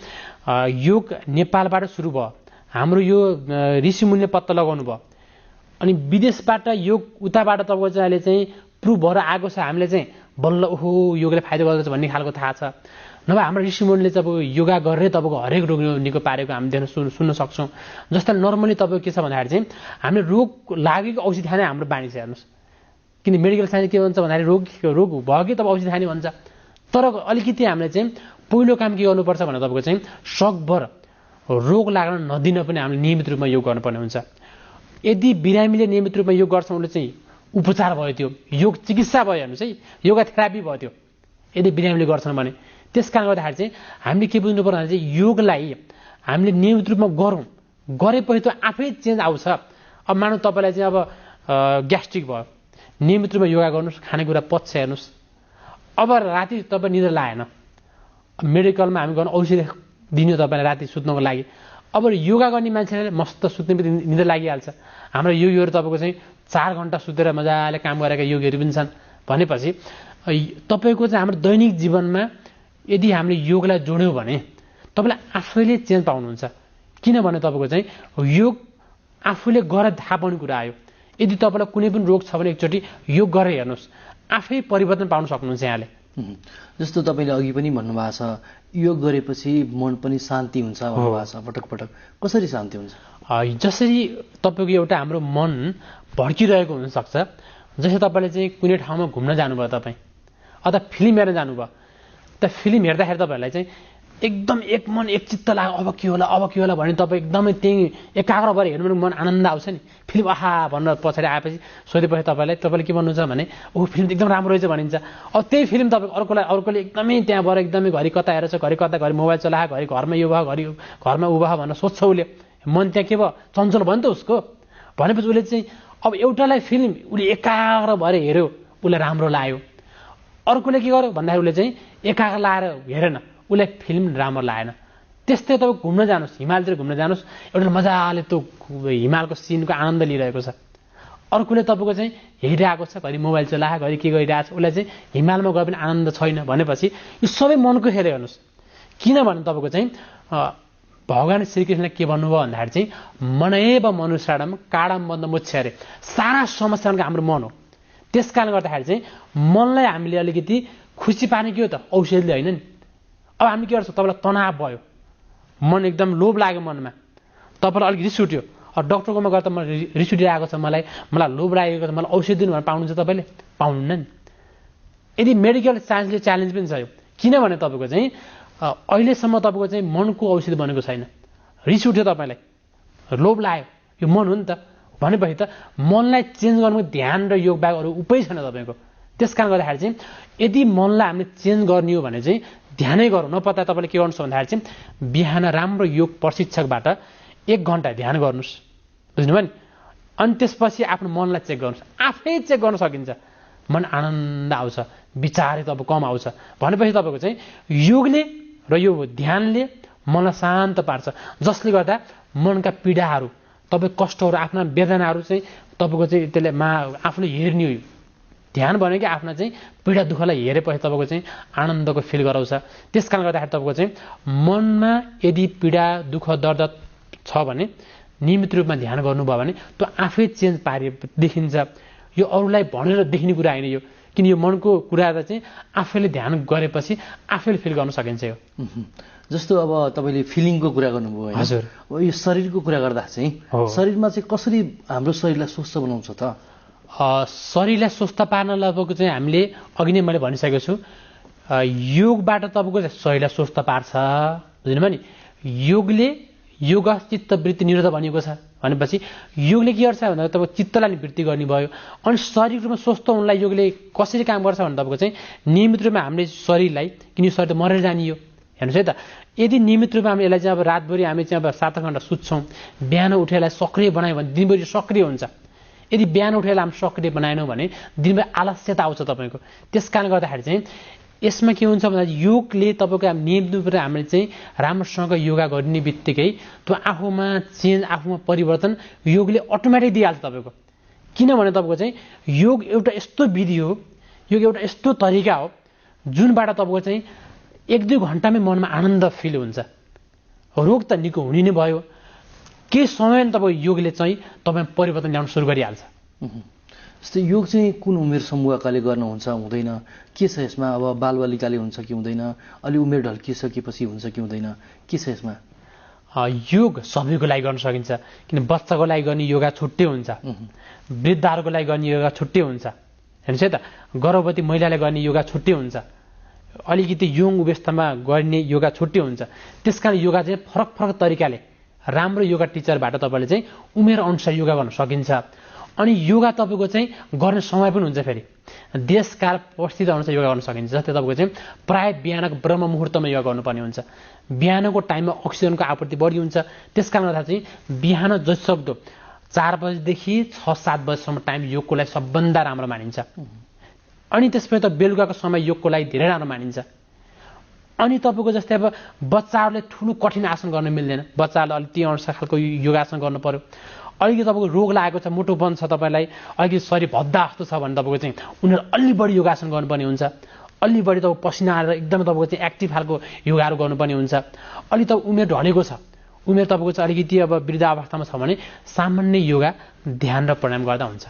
योग नेपालबाट सुरु भयो। हाम्रो यो ऋषिमुनिले पत्ता लगाउनु भयो। अनि विदेशबाट योग उताबाट तपाईँको चाहिँ अहिले चाहिँ प्रुभ भएर आएको छ। हामीले चाहिँ बल्ल ओहो योगले फाइदा गर्दछ भन्ने खालको थाहा छ। नभए हाम्रो ऋषिमुनिले चाहिँ योगा गरेर तपाईँको हरेक रोग निको पारेको हामी देख्न सुन्न सक्छौँ। जस्तै नर्मली तपाईँको के छ भन्दाखेरि चाहिँ हामीले रोग लागेको औषधि खाने हाम्रो बानी छ। हेर्नुहोस्, किन मेडिकल साइन्स के भन्छ भन्दाखेरि रोग भयो कि तब औषधि खाने भन्छ। तर अलिकति हामीले चाहिँ पहिलो काम के गर्नुपर्छ भने तपाईँको चाहिँ सकभर रोग लाग्न नदिन पनि हामीले नियमित रूपमा योग गर्नुपर्ने हुन्छ। यदि बिरामीले नियमित रूपमा योग गर्छ उसले चाहिँ उपचार भयो, त्यो योग चिकित्सा भयो। हेर्नुहोस् है, योगा थेरापी भयो त्यो यदि बिरामीले गर्छन् भने। त्यस कारणले गर्दाखेरि चाहिँ हामीले के बुझ्नु पर्यो भने चाहिँ योगलाई हामीले नियमित रूपमा गरौँ, गरेपछि त आफै चेन्ज आउँछ। अब मानौँ तपाईँलाई चाहिँ अब ग्यास्ट्रिक भयो, नियमित रूपमा योगा गर्नुहोस्, खानेकुरा पच्छ। हेर्नुहोस्, अब राति तपाईँ निद्रा लागेन, मेडिकलमा हामी गर्नु औषधि दिनु तपाईँलाई राति सुत्नको लागि। अब योगा गर्ने मान्छेलाई मस्त सुत्ने पनि निद्रा लागिहाल्छ। हाम्रो योगीहरू तपाईँको चाहिँ 4 घन्टा सुतेर मजाले काम गरेका योगीहरू पनि छन्। भनेपछि तपाईँको चाहिँ हाम्रो दैनिक जीवनमा यदि हामीले योगलाई जोड्यौँ भने तपाईँलाई आफैले चेन्ज पाउनुहुन्छ। किनभने तपाईँको चाहिँ योग आफूले गरेर थाहा पाउने कुरा आयो। यदि तपाईँलाई कुनै पनि रोग छ भने एकचोटि योग गरेर हेर्नुहोस्, आफै परिवर्तन पाउन सक्नुहुन्छ यहाँले। जस्तो तपाईँले अघि पनि भन्नुभएको छ योग गरेपछि मन पनि शान्ति हुन्छ भन्नुभएको छ पटक पटक। कसरी शान्ति हुन्छ? जसरी तपाईँको एउटा हाम्रो मन भड्किरहेको हुनसक्छ। जस्तै तपाईँले चाहिँ कुनै ठाउँमा घुम्न जानुभयो तपाईँ, अथवा फिल्म हेर्न जानुभयो। त फिल्म हेर्दाखेरि तपाईँहरूलाई चाहिँ एकदम एक मन एक चित्त लाग्यो, अब के होला भने तपाईँ एकदमै त्यहीँ एकाग्र भएर हेर्नु भने मन आनन्द आउँछ नि। फिल्म आहा भनेर पछाडि आएपछि सोधेपछि तपाईँले के भन्नुहुन्छ भने ओ फिल्म एकदम राम्रो रहेछ भनिन्छ। अब त्यही फिल्म तपाईँ अर्कोले एकदमै त्यहाँ भएर एकदमै घरि कता हेरेछ, घरि मोबाइल चलायो, घरि घरमा यो भयो, घरि घरमा उ भयो भनेर सोध्छ। उसले मन त्यहाँ के भयो, चञ्चल भयो नि त उसको। भनेपछि उसले चाहिँ अब एउटालाई फिल्म उसले एकाग्र भएर हेऱ्यो, उसलाई राम्रो लाग्यो। अर्कोले के गर्यो भन्दाखेरि उसले चाहिँ एकाका लाएर हेरेन, उसलाई फिल्म राम्रो लागेन। त्यस्तै तपाईँ घुम्न जानुहोस्, हिमालतिर घुम्न जानुहोस्, एउटा मजाले त्यो हिमालको सिनको आनन्द लिइरहेको छ। अर्कोले तपाईँको चाहिँ हेरिरहेको छ, घरि मोबाइल चलायो, घरि के गरिरहेको छ, उसलाई चाहिँ हिमालमा गए पनि आनन्द छैन भनेपछि यो सबै मनको खेल हेर्नुहोस्। किनभने तपाईँको चाहिँ भगवान् श्रीकृष्णले के भन्नुभयो भन्दाखेरि चाहिँ मनएव मनुष्याडम काडम बन्द मोक्ष अरे, सारा समस्याको हाम्रो मन हो। त्यस कारणले गर्दाखेरि चाहिँ मनलाई हामीले अलिकति खुसी पार्ने के हो त? औषधिले होइन नि। अब हामी के गर्छौँ, तपाईँलाई तनाव भयो, मन एकदम लोभ लाग्यो मनमा, तपाईँलाई अलिक रिस उठ्यो, डक्टरकोमा गएर त म रिस उठिरहेको छ, मलाई लोभ लागेको छ, मलाई औषधि दिनु भनेर पाउनुहुन्छ तपाईँले? पाउनुहुन्न नि। यदि मेडिकल साइन्सले च्यालेन्ज पनि छ यो, किनभने तपाईँको चाहिँ अहिलेसम्म तपाईँको चाहिँ मनको औषधि बनेको छैन। रिस उठ्यो तपाईँलाई, लोभ लाग्यो, यो मन हो नि त। भनेपछि त मनलाई चेन्ज गर्नुको ध्यान र योग बाहेक अरू उपाय छैन तपाईँको। त्यस कारण गर्दाखेरि चाहिँ यदि मनलाई हामीले चेन्ज गर्ने हो भने चाहिँ ध्यानै गरौँ। नपत्ता तपाईँले के गर्नुहोस् भन्दाखेरि चाहिँ बिहान राम्रो योग प्रशिक्षकबाट 1 घन्टा ध्यान गर्नुहोस्, बुझ्नुभयो नि। अनि त्यसपछि आफ्नो मनलाई चेक गर्नुहोस्, आफै चेक गर्न सकिन्छ। मन आनन्द आउँछ, विचारै तब कम आउँछ भनेपछि तपाईँको चाहिँ योगले र यो ध्यानले मनलाई शान्त पार्छ, जसले गर्दा मनका पीडाहरू, तपाईँ कष्टहरू, आफ्ना वेदनाहरू चाहिँ तपाईँको चाहिँ त्यसले आफूले हेर्ने हो। ध्यान भनेको आफ्ना चाहिँ पीडा दुःखलाई हेरेपछि तपाईँको चाहिँ आनन्दको फिल गराउँछ। त्यस कारणले गर्दाखेरि तपाईँको चाहिँ मनमा यदि पीडा दुःख दर्द छ भने नियमित रूपमा ध्यान गर्नुभयो भने त्यो आफै चेन्ज पारे देखिन्छ। यो अरूलाई भनेर देखिने कुरा होइन यो, किन यो मनको कुरा चाहिँ आफैले ध्यान गरेपछि आफैले फिल गर्न सकिन्छ यो। जस्तो अब तपाईँले फिलिङको कुरा गर्नुभयो होइन? हजुर। अब यो शरीरको कुरा गर्दा चाहिँ शरीरमा चाहिँ कसरी हाम्रो शरीरलाई स्वस्थ बनाउँछ त? शरीरलाई स्वस्थ पार्न लगभग चाहिँ हामीले अघि नै मैले भनिसकेको छु, योगबाट तपाईँको शरीरलाई स्वस्थ पार्छ, बुझ्नुभयो नि। योगले योग चित्तवृत्ति निरोध भनिएको छ भनेपछि योगले के गर्छ भन्दा तपाईँको चित्तलाई निवृत्ति गर्ने भयो। अनि शारीरिक रूपमा स्वस्थ हुनलाई योगले कसरी काम गर्छ भने तपाईँको चाहिँ नियमित रूपमा हामीले शरीरलाई, किन यो शरीर त मरेर जाने हो, हेर्नुहोस् है त। यदि नियमित रूपमा हामी यसलाई चाहिँ अब रातभरि हामी चाहिँ अब 7 घण्टा सुत्छौँ, बिहान उठेर सक्रिय बनायो भने दिनभरि सक्रिय हुन्छ। यदि बिहान उठेर हामी सक्रिय बनाएनौँ भने दिनभरि आलस्यता आउँछ तपाईँको। त्यस कारणले गर्दाखेरि चाहिँ यसमा के हुन्छ भन्दा योगले तपाईँको नियमित रूपमा हामीले चाहिँ राम्रोसँग योगा गर्ने बित्तिकै त्यो आफूमा चेन्ज, आफूमा परिवर्तन योगले अटोमेटिक दिइहाल्छ तपाईँको। किनभने तपाईँको चाहिँ योग एउटा यस्तो विधि हो, योग एउटा यस्तो तरिका हो जुनबाट तपाईँको चाहिँ 1-2 घन्टामै मनमा आनन्द फिल हुन्छ। रोग त निको हुने नै भयो, केही समयमा तपाईँ योगले चाहिँ तपाईँ परिवर्तन ल्याउन सुरु गरिहाल्छ। जस्तै योग चाहिँ कुन उमेर समूहकाले गर्नुहुन्छ हुँदैन, के छ यसमा? अब बालबालिकाले हुन्छ कि हुँदैन, अलि उमेर ढल्किसकेपछि हुन्छ कि हुँदैन, के छ यसमा? योग सबैको लागि गर्न सकिन्छ, किन बच्चाको लागि गर्ने योगा छुट्टै हुन्छ, वृद्धहरूको लागि गर्ने योगा छुट्टै हुन्छ, हेर्नुहोस् है त। गर्भवती महिलाले गर्ने योगा छुट्टै हुन्छ, अलिकति यङ अवस्थामा गर्ने योगा छुट्टै हुन्छ। त्यस कारण योगा चाहिँ फरक फरक तरिकाले राम्रो योगा टिचरबाट तपाईँले चाहिँ उमेर अनुसार योगा गर्न सकिन्छ। अनि योगा तपाईँको चाहिँ गर्ने समय पनि हुन्छ, फेरि देशकाल परिस्थिति अनुसार योगा गर्न सकिन्छ। जस्तै तपाईँको चाहिँ प्राय बिहानको ब्रह्म मुहुर्तमा योगा गर्नुपर्ने हुन्छ, बिहानको टाइममा अक्सिजनको आपूर्ति बढी हुन्छ। त्यस कारणले गर्दा चाहिँ बिहान जतिसक्दो 4 बजेदेखि 6-7 बजेसम्म टाइम योगको लागि सबभन्दा राम्रो मानिन्छ। अनि त्यसपछि त बेलुकाको समय योगको लागि धेरै राम्रो मानिन्छ। अनि तपाईँको जस्तै अब बच्चाहरूले ठुलो कठिन आसन गर्न मिल्दैन, बच्चाहरूले अलिक त्यो अनुसार खालको योगासन गर्नु पर्यो। अलिकति तपाईँको रोग लागेको छ, मोटोपन छ, तपाईँलाई अलिकति शरीर भद्दा जस्तो छ भने तपाईँको चाहिँ उनीहरू अलि बढी योगासन गर्नुपर्ने हुन्छ, अलि बढी तपाईँ पसिना आएर एकदमै तपाईँको चाहिँ एक्टिभ खालको योगाहरू गर्नुपर्ने हुन्छ। अलि त उमेर ढलेको छ, उमेर तपाईँको चाहिँ अलिकति अब वृद्ध अवस्थामा छ भने सामान्य योगा ध्यान र प्राणायाम गर्दा हुन्छ।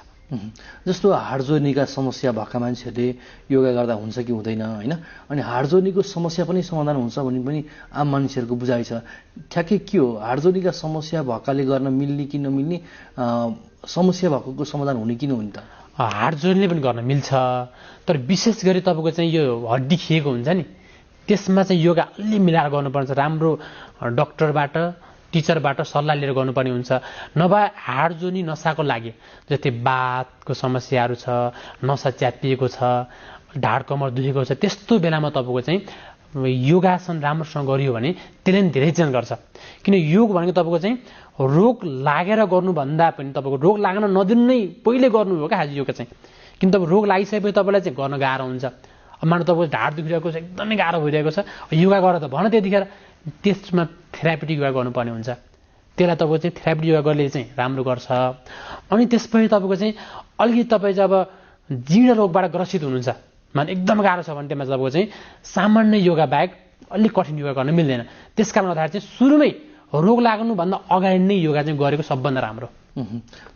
जस्तो हाड जोर्नीका समस्या भएका मान्छेहरूले योगा गर्दा हुन्छ कि हुँदैन होइन? अनि हाड जोर्नीको समस्या पनि समाधान हुन्छ भन्ने पनि आम मानिसहरूको बुझाइ छ। ठ्याक्कै के हो, हाड जोर्नीका समस्या भएकाले गर्न मिल्ने कि नमिल्ने, समस्या भएकोको समाधान हुने कि नहुने त? हाड जोर्नीले पनि गर्न मिल्छ, तर विशेष गरी तपाईँको चाहिँ यो हड्डी खिएको हुन्छ नि, त्यसमा चाहिँ योगा अलि मिलाएर गर्नुपर्छ। राम्रो डक्टरबाट, टिचरबाट सल्लाह लिएर गर्नुपर्ने हुन्छ। नभए हाड जोर्नी नसाको लागि जस्तै बातको समस्याहरू छ, नसा च्यापिएको छ, ढाड कमर दुखेको छ, त्यस्तो बेलामा तपाईँको चाहिँ योगासन राम्रोसँग गरियो भने त्यसले पनि धेरै चेन्ज गर्छ। किन योग भनेको तपाईँको चाहिँ रोग लागेर गर्नुभन्दा पनि तपाईँको रोग लाग्न नदिनु नै पहिले गर्नु हो क्या आज योगा चाहिँ। किन त रोग लागिसकेपछि तपाईँलाई चाहिँ गर्न गाह्रो हुन्छ। मानव तपाईँको ढाड दुखिरहेको छ, एकदमै गाह्रो भइरहेको छ, योगा गर त भन त्यतिखेर त्यसमा थेरापिटिक योगा गर्नुपर्ने हुन्छ। त्यसलाई तपाईँको चाहिँ थेरापिटिक योगा गर्ले चाहिँ राम्रो गर्छ। अनि त्यसपछि तपाईँको चाहिँ अलिकति तपाईँ जब जीर्ण रोगबाट ग्रसित हुनुहुन्छ, मान एकदम गाह्रो छ भने त्यसमा तपाईँको चाहिँ सामान्य योगा बाहेक अलिक कठिन योगा गर्न मिल्दैन। त्यस कारणले गर्दाखेरि चाहिँ सुरुमै रोग लाग्नुभन्दा अगाडि नै योगा चाहिँ गरेको सबभन्दा राम्रो।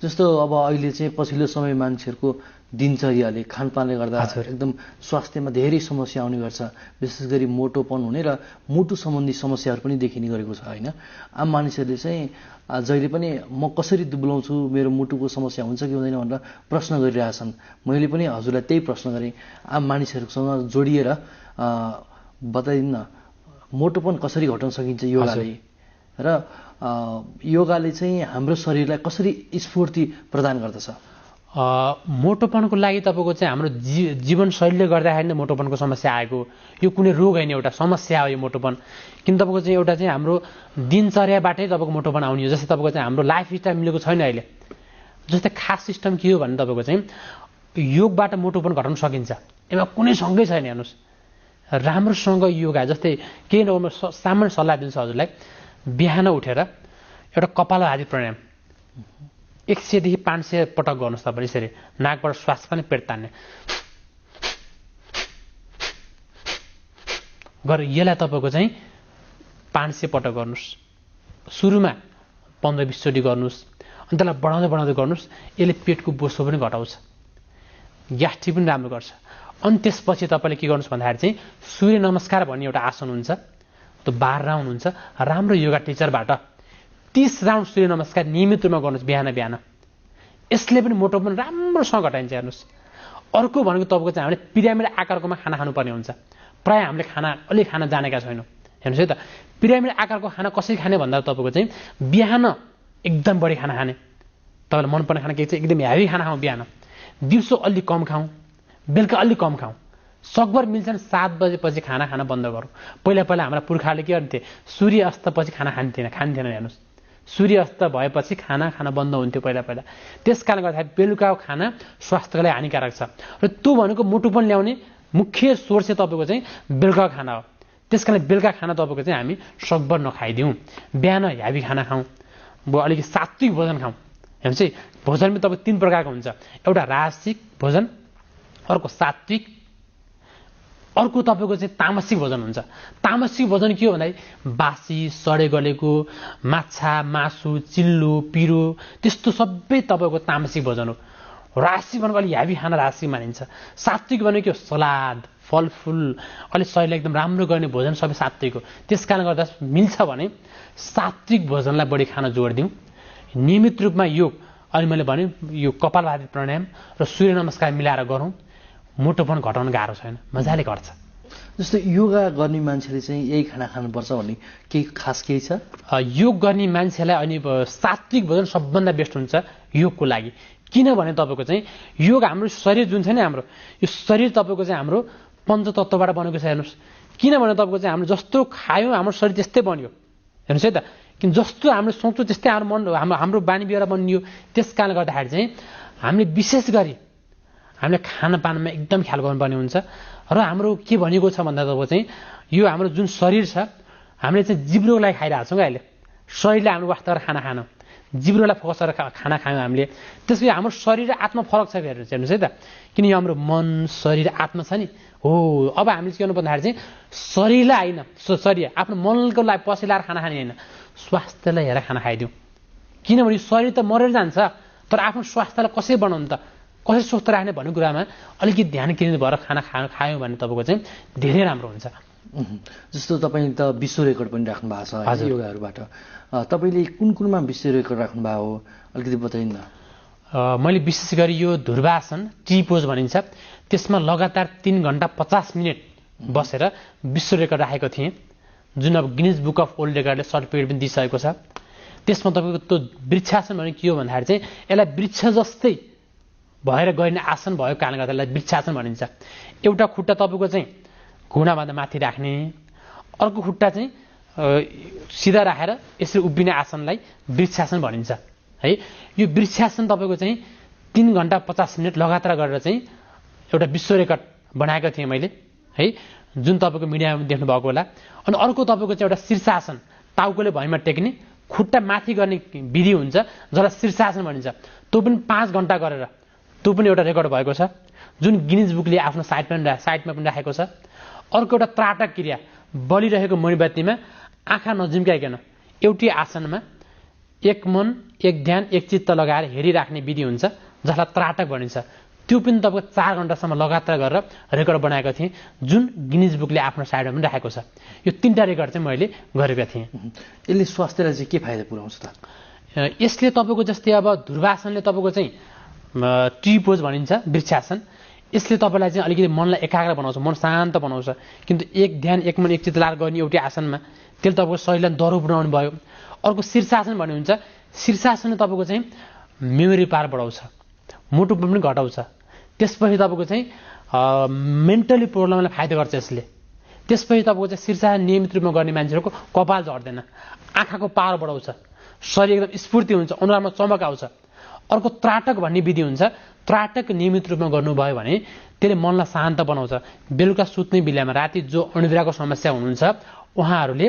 जस्तो अब अहिले चाहिँ पछिल्लो समय मान्छेहरूको दिनचर्याले खानपानले गर्दा एकदम स्वास्थ्यमा धेरै समस्या आउने गर्छ, विशेष गरी मोटोपन हुने र मुटु सम्बन्धी समस्याहरू पनि देखिने गरेको छ होइन। आम मानिसहरूले चाहिँ जहिले पनि म कसरी दुब्लाउँछु, मेरो मुटुको समस्या हुन्छ कि हुँदैन भनेर प्रश्न गरिरहेछन्। मैले पनि हजुरलाई त्यही प्रश्न गरेँ, आम मानिसहरूसँग जोडिएर बताइदिनु न मोटोपन कसरी घटाउन सकिन्छ योगाले, र योगाले चाहिँ हाम्रो शरीरलाई कसरी स्फूर्ति प्रदान गर्दछ? मोटोपनको लागि तपाईँको चाहिँ हाम्रो जीवनशैलीले गर्दाखेरि नै मोटोपनको समस्या आएको। यो कुनै रोग होइन, एउटा समस्या हो यो मोटोपन। किन तपाईँको चाहिँ एउटा चाहिँ हाम्रो दिनचर्याबाटै तपाईँको मोटोपन आउने हो। जस्तै तपाईँको चाहिँ हाम्रो लाइफ स्टाइल मिलेको छैन अहिले। जस्तै खास सिस्टम के हो भने तपाईँको चाहिँ योगबाट मोटोपन घटाउन सकिन्छ, यसमा कुनै सँगै छैन। हेर्नुहोस्, राम्रोसँग योगा, जस्तै केही नभए सामान्य सल्लाह दिन्छु हजुरलाई, बिहान उठेर एउटा कपालभाती प्राणायाम 100 देखि 500 पटक गर्नुहोस्। तपाईँले यसरी नाकबाट श्वास पनि पेट तान्ने गरेर यसलाई तपाईँको चाहिँ 500 पटक गर्नुहोस्। सुरुमा 15-20 चोटि गर्नुहोस्, अनि त्यसलाई बढाउँदै बढाउँदै गर्नुहोस्। यसले पेटको बोसो पनि घटाउँछ, ग्यास्ट्रिक पनि राम्रो गर्छ। अनि त्यसपछि तपाईँले के गर्नुहोस् भन्दाखेरि चाहिँ सूर्य नमस्कार भन्ने एउटा आसन हुन्छ, त्यो 12 राउन्ड हुन्छ। राम्रो योगा टिचरबाट 30 राउन्ड सूर्य नमस्कार नियमित रूपमा गर्नुहोस् बिहान बिहान। यसले पनि मोटोपन राम्रोसँग घटाइन्छ। हेर्नुहोस्, अर्को भनेको तपाईँको चाहिँ हामीले पिरामिड आकारकोमा खाना खानुपर्ने हुन्छ। प्रायः हामीले अलि खाना जानेका छैनौँ। हेर्नुहोस् है त, पिरामिड आकारको खाना कसरी खाने भन्दा तपाईँको चाहिँ बिहान एकदम बढी खाना खाने, तपाईँलाई मनपर्ने खाना के चाहिँ एकदम हेभी खाना खाउँ बिहान, दिउँसो अलिक कम खाउँ, बेलुका अलिक कम खाउँ। सकभर मिल्छ नि 7 बजेपछि खाना खान बन्द गरौँ। पहिला हाम्रा पुर्खाले के गर्थे, सूर्य अस्तपछि खाना खान्थेन। हेर्नुहोस्, सूर्य अस्त भएपछि खाना खान बन्द हुन्थ्यो पहिला। त्यस कारणले गर्दाखेरि बेलुकाको खाना स्वास्थ्यको लागि हानिकारक छ। र त्यो भनेको मोटोपन ल्याउने मुख्य सोर्स चाहिँ तपाईँको चाहिँ बेलुकाको खाना हो। त्यस कारण बेलुका खाना तपाईँको चाहिँ हामी सकभर नखाइदिउँ, बिहान हेभी खाना खाउँ, अलिकति सात्विक भोजन खाउँ। हेर्नुहोस् है, भोजन पनि तपाईँ 3 प्रकारको हुन्छ, एउटा राजसिक भोजन, अर्को सात्विक, अर्को तपाईँको चाहिँ तामसिक भोजन हुन्छ। तामसिक भोजन के हो भन्दाखेरि बासी सडे गलेको माछा, मासु, चिल्लो, पिरो, त्यस्तो सबै तपाईँको तामसिक भोजन हो। राजसिक भनेको अलिक हेभी खाना राजसिक मानिन्छ। सात्विक भनेको के हो, सलाद, फलफुल, अलिक शरीरलाई एकदम राम्रो गर्ने भोजन सबै सात्विक हो। त्यस कारणले गर्दा मिल्छ भने सात्विक भोजनलाई बढी खान जोड दिउँ। नियमित रूपमा योग, अनि मैले भने यो कपालभाती प्राणायाम र सूर्य नमस्कार मिलाएर गरौँ, मोटोपन घटाउन गाह्रो छैन, मजाले घट्छ। जस्तो योगा गर्ने मान्छेले चाहिँ यही खाना खानुपर्छ भन्ने केही खास केही छ? योग गर्ने मान्छेलाई अनि सात्विक भोजन सबभन्दा बेस्ट हुन्छ योगको लागि। किनभने तपाईँको चाहिँ योग हाम्रो शरीर जुन छ नि, हाम्रो यो शरीर तपाईँको चाहिँ हाम्रो पञ्चतत्त्वबाट बनेको छ। हेर्नुहोस्, किनभने तपाईँको चाहिँ हाम्रो जस्तो खायौँ हाम्रो शरीर त्यस्तै बन्यो। हेर्नुहोस् है त, किन जस्तो हाम्रो सोच्यो त्यस्तै हाम्रो बानी व्यवहार बनियो। त्यस कारणले गर्दाखेरि चाहिँ हामीले विशेष गरी हामीले खानपानमा एकदम ख्याल गर्नुपर्ने हुन्छ। र हाम्रो के भनेको छ भन्दा तपाईँको चाहिँ यो हाम्रो जुन शरीर छ, हामीले चाहिँ जिब्रोलाई खाइरहेको छौँ अहिले। शरीरले हाम्रो वास्ता गरेर खाना खानु, जिब्रोलाई फोकस गरेर खाना खायौँ हामीले। त्यसपछि हाम्रो शरीर र आत्मा फरक छ। हेर्नुहोस् है त, किन यो हाम्रो मन, शरीर, आत्मा छ नि हो। अब हामीले के गर्नु भन्दाखेरि चाहिँ शरीरलाई होइन, शरीर आफ्नो मनको लागि पछि लाएर खाना खाने होइन, स्वास्थ्यलाई हेरेर खाना खाइदिउँ। किनभने शरीर त मरेर जान्छ, तर आफ्नो स्वास्थ्यलाई कसरी बनाउनु त, कसरी स्वस्थ राख्ने भन्ने कुरामा अलिकति ध्यान केन्द्रित भएर खाना खायौँ भने तपाईँको चाहिँ धेरै राम्रो हुन्छ। जस्तो तपाईँ त विश्व रेकर्ड पनि राख्नु भएको छ योगाहरूबाट, तपाईँले कुन कुनमा विश्व रेकर्ड राख्नु भएको हो अलिकति बताइदिनु न। मैले विशेष गरी यो ध्रुवासन, टी पोज भनिन्छ, त्यसमा लगातार 3 घण्टा 50 मिनट बसेर विश्व रेकर्ड राखेको थिएँ, जुन अब गिनिज बुक अफ वर्ल्ड रेकर्डले सर्टिफिकेट पनि दिइसकेको छ। त्यसमा तपाईँको त्यो वृक्षासन भनेको के हो भन्दाखेरि चाहिँ यसलाई वृक्ष जस्तै भएर गरिने आसन भएको कारणले गर्दा यसलाई वृक्षासन भनिन्छ। एउटा खुट्टा तपाईँको चाहिँ घुँडाभन्दा माथि राख्ने, अर्को खुट्टा चाहिँ सिधा राखेर यसरी उभिने आसनलाई वृक्षासन भनिन्छ है। यो वृक्षासन तपाईँको चाहिँ 3 घण्टा 50 मिनट लगातार गरेर चाहिँ एउटा विश्व रेकर्ड बनाएको थिएँ मैले है, जुन तपाईँको मिडियामा देख्नु भएको होला। अनि अर्को तपाईँको चाहिँ एउटा शीर्षासन, टाउकोले भैँमा टेक्ने, खुट्टा माथि गर्ने विधि हुन्छ जसलाई शीर्षासन भनिन्छ। त्यो पनि 5 घण्टा गरेर त्यो पनि एउटा रेकर्ड भएको छ, जुन गिनिज बुकले आफ्नो साइटमा पनि राखेको छ। अर्को एउटा त्राटक क्रिया, बलिरहेको मणिबत्तीमा आँखा नझिम्काइकन एउटै आसनमा एक मन एक ध्यान एक चित्त लगाएर हेरिराख्ने विधि हुन्छ जसलाई त्राटक भनिन्छ। त्यो पनि तपाईँको 4 घण्टासम्म लगातार गरेर रेकर्ड बनाएको थिएँ, जुन गिनिज बुकले आफ्नो साइडमा पनि राखेको छ। यो 3टा रेकर्ड चाहिँ मैले गरेको थिएँ। यसले स्वास्थ्यलाई चाहिँ के फाइदा पुर्याउँछ त? यसले तपाईँको जस्तै अब ध्रुवासनले तपाईँको चाहिँ ट्री पोज भनिन्छ, वृक्षासन। यसले तपाईँलाई चाहिँ अलिकति मनलाई एकाग्र बनाउँछ, मन शान्त बनाउँछ। किन्तु एक ध्यान एक मन एक चित्त लगाएर गर्ने एउटै आसनमा त्यसले तपाईँको शरीरलाई डह्रो बनाउनु भयो। अर्को शीर्षासन भन्ने हुन्छ। शीर्षासनले तपाईँको चाहिँ मेमोरी पावर बढाउँछ, मोटोपन पनि घटाउँछ। त्यसपछि तपाईँको चाहिँ मेन्टली प्रब्लमलाई फाइदा गर्छ यसले। त्यसपछि तपाईँको चाहिँ शीर्षासन नियमित रूपमा गर्ने मान्छेहरूको कपाल झर्दैन, आँखाको पावर बढाउँछ, शरीर एकदम स्फूर्ति हुन्छ, अनुहारमा चमक आउँछ। अर्को त्राटक भन्ने विधि हुन्छ। त्राटक नियमित रूपमा गर्नुभयो भने त्यसले मनलाई शान्त बनाउँछ। बेलुका सुत्ने बेलामा राति जो अनिद्राको समस्या हुनुहुन्छ उहाँहरूले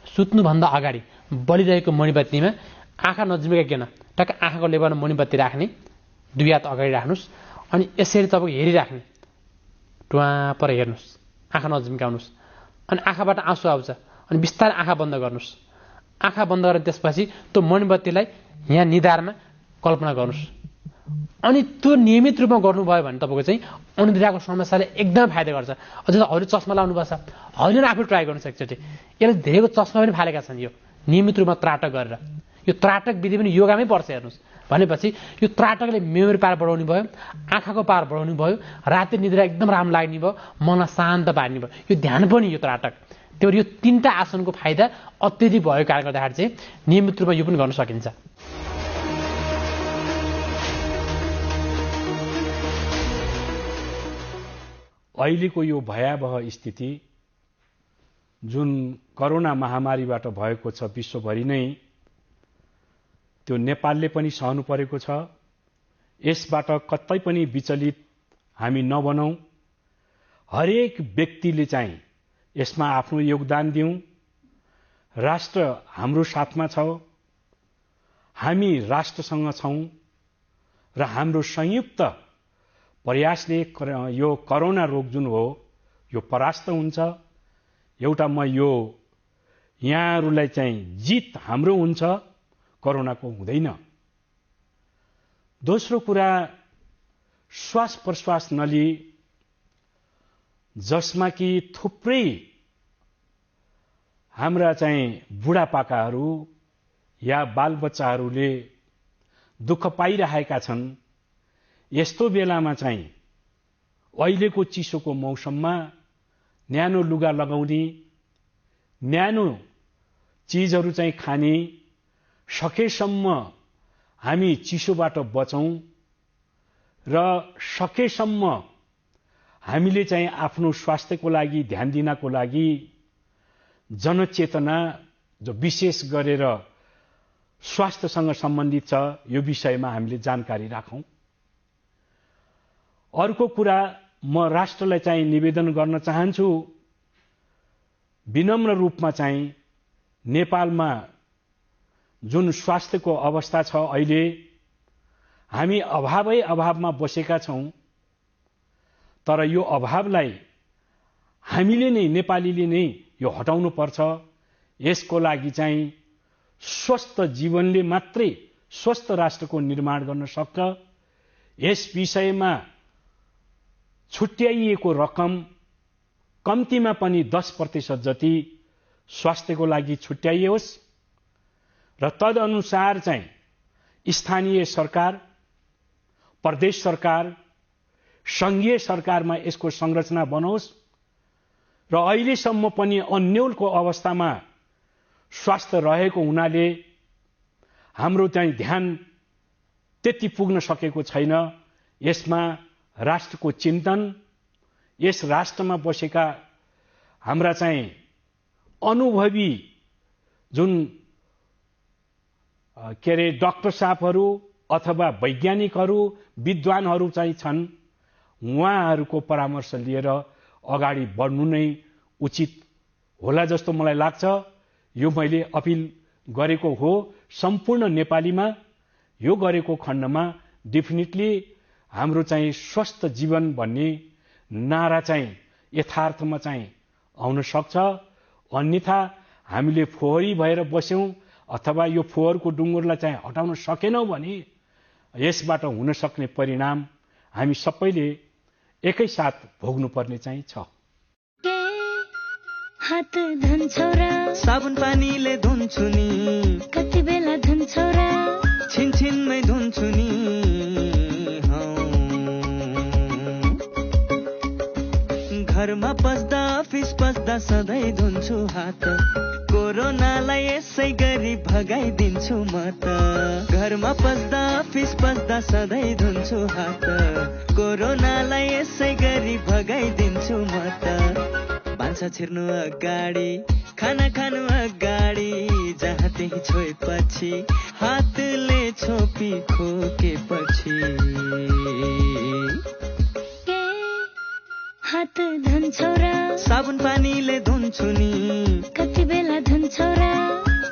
सुत्नुभन्दा अगाडि बलिरहेको मणिबत्तीमा आँखा नजिम्काइकन टक्क आँखाको लेभलमा मणिबत्ती राख्ने, 2 हात अगाडि राख्नुहोस् अनि यसरी तपाईँ हेरिराख्ने, टुवा पर हेर्नुहोस्, आँखा नजिम्काउनुहोस्। अनि आँखाबाट आँसु आउँछ अनि बिस्तारै आँखा बन्द गर्नुहोस्। आँखा बन्द गरेर त्यसपछि त्यो मणिबत्तीलाई यहाँ निधारमा कल्पना गर्नुहोस्। अनि त्यो नियमित रूपमा गर्नुभयो भने तपाईँको चाहिँ अनिद्राको समस्याले एकदम फाइदा गर्छ। अझ हजुरले चस्मा लाउनुपर्छ, हजुरले आफै ट्राई गर्नुहोस् एकचोटि। यसले धेरैको चस्मा पनि फालेका छन् यो नियमित रूपमा त्राटक गरेर। यो त्राटक विधि पनि योगामै पर्छ हेर्नुहोस्। भनेपछि यो त्राटकले मेमोरी पावर बढाउने भयो, आँखाको पावर बढाउने भयो, राति निद्रा एकदम राम्रो लाग्ने भयो, मनलाई शान्त पार्ने भयो। यो ध्यान पनि यो त्राटक। त्यो यो 3टा आसनको फाइदा अत्यधिक भएको कारणले गर्दाखेरि चाहिँ नियमित रूपमा यो पनि गर्न सकिन्छ। अहिलेको यो भयावह स्थिति जुन कोरोना महामारीबाट भएको छ विश्वभरि नै, त्यो नेपालले पनि सहनु परेको छ। यसबाट कतै पनि विचलित हामी नबनौं। हरेक व्यक्तिले चाहिँ यसमा आफ्नो योगदान दिउँ। राष्ट्र हाम्रो साथमा छ, हामी राष्ट्रसँग छौं र हाम्रो संयुक्त प्रयासले यो कोरोना रोग जुन हो यो परास्त हुन्छ। एउटा म यो यहाँहरूलाई चाहिँ जित हाम्रो हुन्छ, कोरोनाको हुँदैन। दोस्रो कुरा, श्वास प्रश्वास नली जसमा कि थुप्रै हाम्रा चाहिँ बुढापाकाहरू या बालबच्चाहरूले दुःख पाइरहेका छन्। यस्तो बेलामा चाहिँ अहिलेको चिसोको मौसममा न्यानो लुगा लगाउने, न्यानो चीजहरू चाहिँ खाने, सकेसम्म हामी चिसोबाट बचौं र सकेसम्म हामीले चाहिँ आफ्नो स्वास्थ्यको लागि ध्यान दिनको लागि जनचेतना जो विशेष गरेर स्वास्थ्यसँग सम्बन्धित छ यो विषयमा हामीले जानकारी राखौं। अर्को कुरा, म राष्ट्रलाई चाहिँ निवेदन गर्न चाहन्छु, विनम्र रूपमा चाहिँ नेपालमा जुन स्वास्थ्यको अवस्था छ अहिले हामी अभावमा बसेका छौं। तर यो अभावलाई हामीले नै नेपालीले नै यो हटाउनु पर्छ। यसको लागि चाहिँ स्वस्थ जीवनले मात्रै स्वस्थ राष्ट्रको निर्माण गर्न सक्छ। यस विषयमा छुट्याइएको रकम कम्तीमा पनि 10% जति स्वास्थ्यको लागि छुट्याइयोस् र तदनुसार चाहिँ स्थानीय सरकार, प्रदेश सरकार, संघीय सरकारमा यसको संरचना बनोस् र अहिलेसम्म पनि अन्योलको अवस्थामा स्वास्थ्य रहेको हुनाले हाम्रो चाहिँ ध्यान त्यति पुग्न सकेको छैन। यसमा राष्ट्रको चिन्तन, यस राष्ट्रमा बसेका हाम्रा चाहिँ अनुभवी जुन डाक्टर साहबहरू अथवा वैज्ञानिकहरू विद्वानहरू चाहिँ छन्, उहाँहरूको परामर्श लिएर अगाडि बढ्नु नै उचित होला जस्तो मलाई लाग्छ। यो मैले अपिल गरेको हो सम्पूर्ण नेपालीमा। यो गरेको खण्डमा डेफिनेटली हाम्रो चाहिँ स्वस्थ जीवन भन्ने नारा चाहिँ यथार्थमा चाहिँ आउन सक्छ। अन्यथा हामीले फोहोरी भएर बस्यौं अथवा यो फोहोरको डुङ्गुरलाई चाहिँ हटाउन सकेनौं भने यसबाट हुन सक्ने परिणाम हामी सबैले एकैसाथ भोग्नुपर्ने चाहिँ छ। हात धुन्छौ र साबुन पानीले धुन्छु नि, कति बेला धुन्छौ र छिनछिनमै धुन्छु नि। घरमा पस्दा अफिस पस्दा सधैँ धुन्छु हात, कोरोनालाई यसै गरी भगाइदिन्छु म त। घरमा पस्दा अफिस पस्दा सधैँ धुन्छु हात, कोरोनालाई यसै गरी भगाइदिन्छु म त। भान्सा छिर्नु अगाडि, खाना खानु अगाडि, जहाँ त्यही छोएपछि हातले छोपी खोकेपछि। हात धुन्छौ र साबुन पानीले धुन्छु नि, कति बेला धुन्छौ र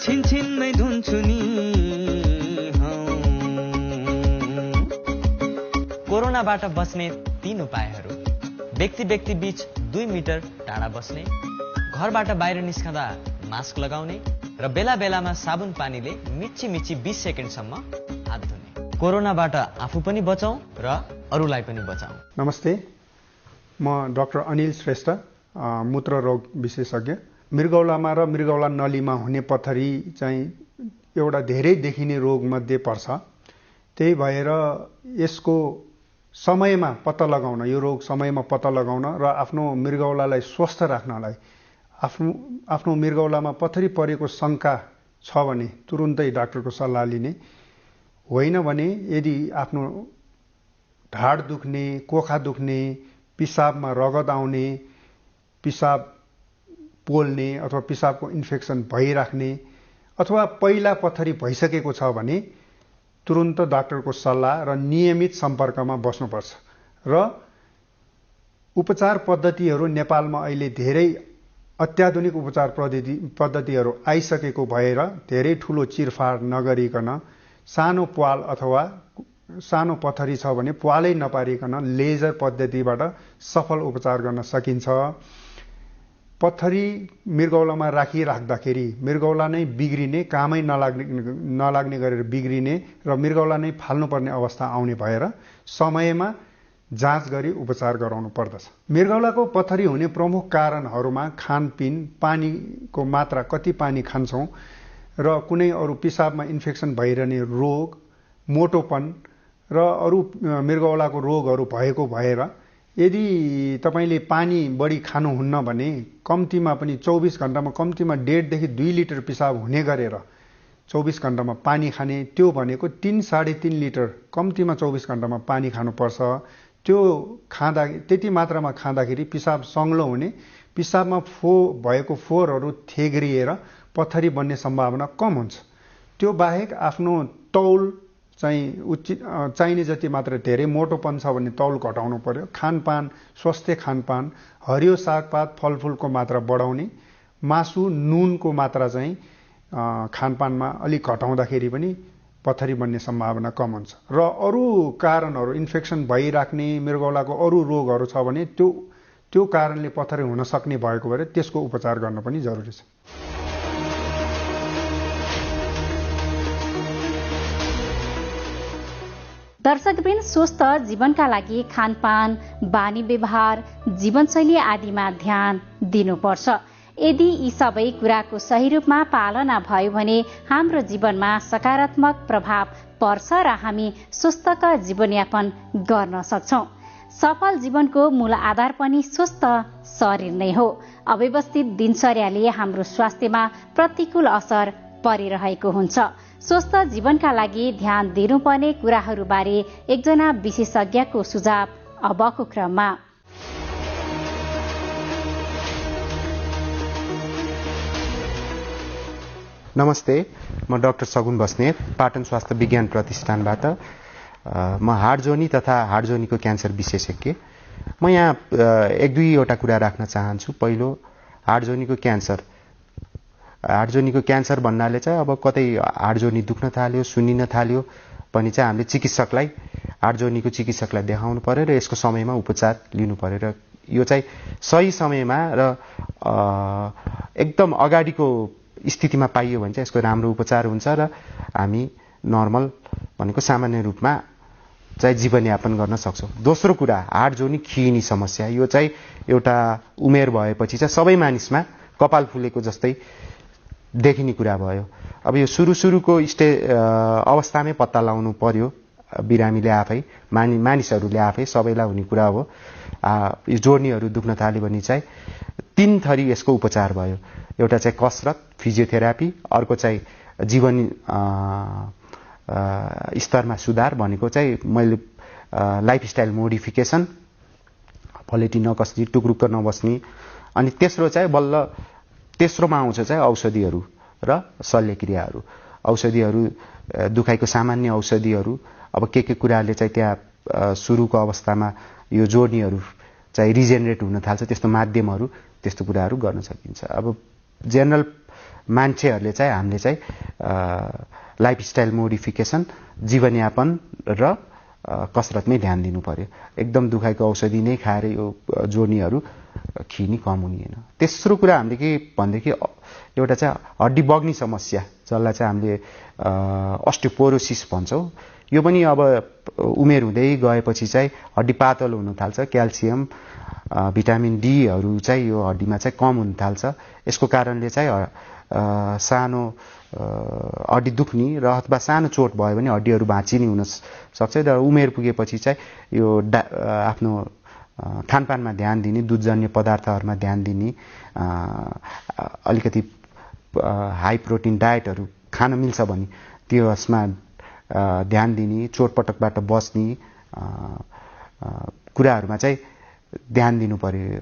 छिनछिनमै धुन्छु नि। कोरोनाबाट बच्ने 3 उपायहरू। व्यक्ति व्यक्ति बीच 2 मिटर टाढा बस्ने, घरबाट बाहिर निस्कँदा मास्क लगाउने र बेला बेलामा साबुन पानीले मिची मिची 20 सेकेन्डसम्म हात धुने। कोरोनाबाट आफू पनि बचाउँ र अरूलाई पनि बचाउँ। नमस्ते, म डाक्टर अनिल श्रेष्ठ, मूत्र रोग विशेषज्ञ। मृगौलामा र मृगौला नलीमा हुने पथरी चाहिँ एउटा धेरै देखिने रोगमध्ये पर्छ। त्यही भएर यसको समयमा पत्ता लगाउन, यो रोग समयमा पत्ता लगाउन र आफ्नो मृगौलालाई स्वस्थ राख्नलाई, आफ्नो मृगौलामा पथरी परेको शङ्का छ भने तुरुन्तै डाक्टरको सल्लाह लिने। होइन भने यदि आफ्नो ढाड दुख्ने, कोखा दुख्ने, पिसाबमा रगत आउने, पिसाब पोल्ने अथवा पिसाबको इन्फेक्सन भइराख्ने अथवा पहिला पथरी भइसकेको छ भने तुरुन्त डाक्टरको सल्लाह र नियमित सम्पर्कमा बस्नुपर्छ। र उपचार पद्धतिहरू नेपालमा अहिले धेरै अत्याधुनिक उपचार पद्धतिहरू आइसकेको भएर धेरै ठूलो चिरफाड नगरिकन सानो प्वाल अथवा सानो पथरी छ भने प्वालै नपारिकन लेजर पद्धतिबाट सफल उपचार गर्न सकिन्छ। पथरी मृगौलामा राखिराख्दाखेरि मृगौला नै बिग्रिने, कामै नलाग्ने गरेर बिग्रिने र मृगौला नै फाल्नुपर्ने अवस्था आउने भएर समयमा जाँच गरी उपचार गराउनु पर्दछ। मृगौलाको पथरी हुने प्रमुख कारणहरूमा खानपिन, पानीको मात्रा, कति पानी खान्छौँ र कुनै अरू पिसाबमा इन्फेक्सन भइरहने रोग, मोटोपन र अरू मृगौलाको रोगहरू भएको भएर यदि तपाईँले पानी बढी खानुहुन्न भने कम्तीमा पनि 24 घण्टामा कम्तीमा 1.5 देखि 2 लिटर पिसाब हुने गरेर 24 घण्टामा पानी खाने। त्यो भनेको 3-3.5 लिटर कम्तीमा 24 घण्टामा पानी खानुपर्छ। त्यो त्यति मात्रामा खाँदाखेरि पिसाब सङ्लो हुने, पिसाबमा भएको फोहोरहरू थेग्रिएर पथरी बन्ने सम्भावना कम हुन्छ। त्यो बाहेक आफ्नो तौल चाहिँ चाहिने जति मात्र धेरै मोटोपन छ भने तौल घटाउनु पर्यो। खानपान, स्वस्थ खानपान, हरियो सागपात, फलफुलको मात्रा बढाउने, मासु, नुनको मात्रा चाहिँ खानपानमा अलिक घटाउँदाखेरि पनि पथरी बन्ने सम्भावना कम हुन्छ। र अरू कारणहरू, इन्फेक्सन भइराख्ने मृगौलाको अरू रोगहरू छ भने त्यो कारणले पथरी हुन सक्ने भएको भएर त्यसको उपचार गर्न पनि जरुरी छ। दर्शकवृन्द, स्वस्थ जीवनका लागि खानपान, बानी व्यवहार, जीवनशैली आदिमा ध्यान दिनुपर्छ। यदि यी सबै कुराको सही रूपमा पालना भयो भने हाम्रो जीवनमा सकारात्मक प्रभाव पर्छ र हामी स्वस्थकर जीवनयापन गर्न सक्छौं। सफल जीवनको मूल आधार पनि स्वस्थ शरीर नै हो। अव्यवस्थित दिनचर्याले हाम्रो स्वास्थ्यमा प्रतिकूल असर परिरहेको हुन्छ। स्वस्थ जीवनका लागि ध्यान दिनुपर्ने कुराहरूबारे एकजना विशेषज्ञको सुझाव अबको क्रममा। नमस्ते, म डाक्टर सगुन बस्नेत, पाटन स्वास्थ्य विज्ञान प्रतिष्ठानबाट। म हाडजोनी तथा हाडजोनीको क्यान्सर विशेषज्ञ। म यहाँ एक दुईवटा कुरा राख्न चाहन्छु। पहिलो, हाडजोनीको क्यान्सर भन्नाले चाहिँ अब कतै हाडजोनी दुख्न थाल्यो, सुन्निन थाल्यो भने चाहिँ हामीले हाडजोनीको चिकित्सकलाई देखाउनु पर्यो र यसको समयमा उपचार लिनु पर्यो र यो चाहिँ सही समयमा र एकदम अगाडिको स्थितिमा पाइयो भने चाहिँ यसको राम्रो उपचार हुन्छ र हामी नर्मल भनेको सामान्य रूपमा चाहिँ जीवनयापन गर्न सक्छौँ। दोस्रो कुरा, हाडजोनी खिइने समस्या। यो चाहिँ एउटा उमेर भएपछि चाहिँ सबै मानिसमा कपाल फुलेको जस्तै देखिने कुरा भयो। अब यो सुरुको अवस्थामै पत्ता लगाउनु पर्यो बिरामीले आफै, मानिसहरूले आफै, सबैलाई हुने कुरा हो। यो जोर्नीहरू दुख्न थाल्यो भने चाहिँ 3 थरी यसको उपचार भयो। एउटा चाहिँ कसरत, फिजियोथेरापी, अर्को चाहिँ जीवन स्तरमा सुधार भनेको चाहिँ मैले लाइफस्टाइल मोडिफिकेसन, पलेटी नकस्ने, टुक्रुक्क नबस्ने, अनि तेस्रोमा आउँछ चाहिँ औषधिहरू र शल्यक्रियाहरू। औषधिहरू, दुखाइको सामान्य औषधिहरू, अब के कुराले चाहिँ त्यहाँ सुरुको अवस्थामा यो जोर्नीहरू चाहिँ रिजेनरेट हुन थाल्छ, त्यस्तो माध्यमहरू, त्यस्तो कुराहरू गर्न सकिन्छ। अब जेनरल मान्छेहरूले चाहिँ हामीले चाहिँ लाइफस्टाइल मोडिफिकेसन, जीवनयापन र कसरतमै ध्यान दिनु पर्यो। एकदम दुखाइको औषधि नै खाएर यो जोर्नीहरू खिनी कम हुने। तेस्रो कुरा हामीले के भनेदेखि एउटा चाहिँ हड्डी बग्ने समस्या, जसलाई चाहिँ हामीले अस्टियोपोरोसिस भन्छौँ। यो पनि अब उमेर हुँदै गएपछि चाहिँ हड्डी पातलो हुन थाल्छ। क्याल्सियम, भिटामिन डीहरू चाहिँ यो हड्डीमा चाहिँ कम हुन थाल्छ। यसको कारणले चाहिँ सानो हड्डी दुख्ने र अथवा सानो चोट भयो भने हड्डीहरू भाँचिने हुन सक्छ। र उमेर पुगेपछि चाहिँ यो आफ्नो खानपानमा ध्यान दिने, दुधजन्य पदार्थहरूमा ध्यान दिने, अलिकति हाई प्रोटिन डायटहरू खान मिल्छ भने त्यसमा ध्यान दिने, चोटपटकबाट बस्ने कुराहरूमा चाहिँ ध्यान दिनु पर्यो।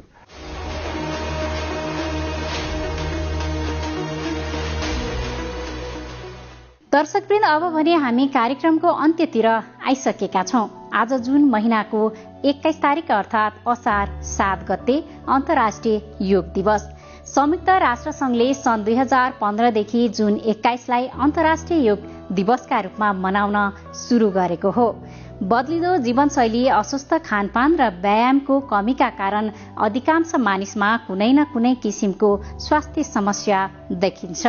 दर्शकवृन्द, अब भने हामी कार्यक्रमको अन्त्यतिर आइसकेका छौं। आज जुन महिनाको 21 तारिक अर्थात् असार 7 गते अन्तर्राष्ट्रिय योग दिवस। संयुक्त राष्ट्र संघले सन् 2015 देखि जुन 21 लाई अन्तर्राष्ट्रिय योग दिवसका रूपमा मनाउन शुरू गरेको हो। बदलिदो जीवनशैली, अस्वस्थ खानपान र व्यायामको कमीका कारण अधिकांश मानिसमा कुनै न कुनै किसिमको स्वास्थ्य समस्या देखिन्छ।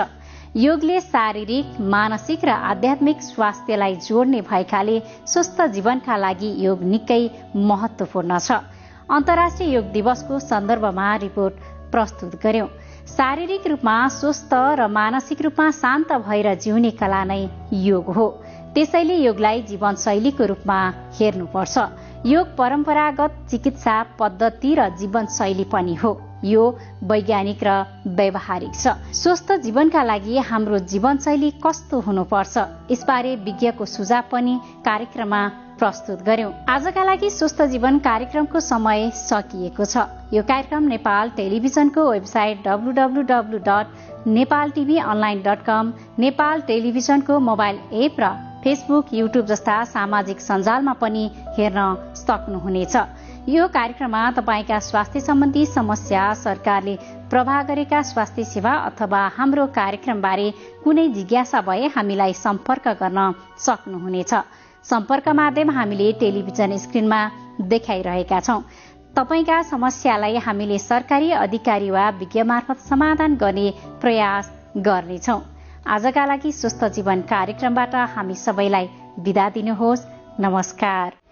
योगले शारीरिक, मानसिक र आध्यात्मिक स्वास्थ्यलाई जोड्ने भएकाले स्वस्थ जीवनका लागि योग निकै महत्वपूर्ण छ। अन्तर्राष्ट्रिय योग दिवसको सन्दर्भमा रिपोर्ट प्रस्तुत गर्यौं। शारीरिक रूपमा स्वस्थ र मानसिक रूपमा शान्त भएर जिउने कला नै योग हो। त्यसैले योगलाई जीवनशैलीको रूपमा हेर्नुपर्छ। योग परम्परागत चिकित्सा पद्धति र जीवनशैली पनि हो। यो वैज्ञानिक र व्यावहारिक छ। स्वस्थ जीवनका लागि हाम्रो जीवनशैली कस्तो हुनुपर्छ, यसबारे विज्ञको सुझाव पनि कार्यक्रममा प्रस्तुत गर्यौं। आजका लागि स्वस्थ जीवन कार्यक्रमको समय सकिएको छ। यो कार्यक्रम नेपाल टेलिभिजनको वेबसाइट www.nepaltvonline.com, नेपाल टेलिभिजनको मोबाइल एप र फेसबुक, युट्युब जस्ता सामाजिक सञ्जालमा पनि हेर्न सक्नुहुनेछ। यो कार्यक्रममा तपाईका स्वास्थ्य सम्बन्धी समस्या, सरकारले प्रवाह गरेका स्वास्थ्य सेवा अथवा हाम्रो कार्यक्रमबारे कुनै जिज्ञासा भए हामीलाई सम्पर्क गर्न सक्नुहुनेछ। सम्पर्क माध्यम हामीले टेलिभिजन स्क्रिनमा देखाइरहेका छौं। तपाईका समस्यालाई हामीले सरकारी अधिकारी वा विज्ञ मार्फत समाधान गर्ने प्रयास गर्नेछौं। आजका लागि स्वस्थ जीवन कार्यक्रमबाट हामी सबैलाई बिदा दिनुहोस्। नमस्कार।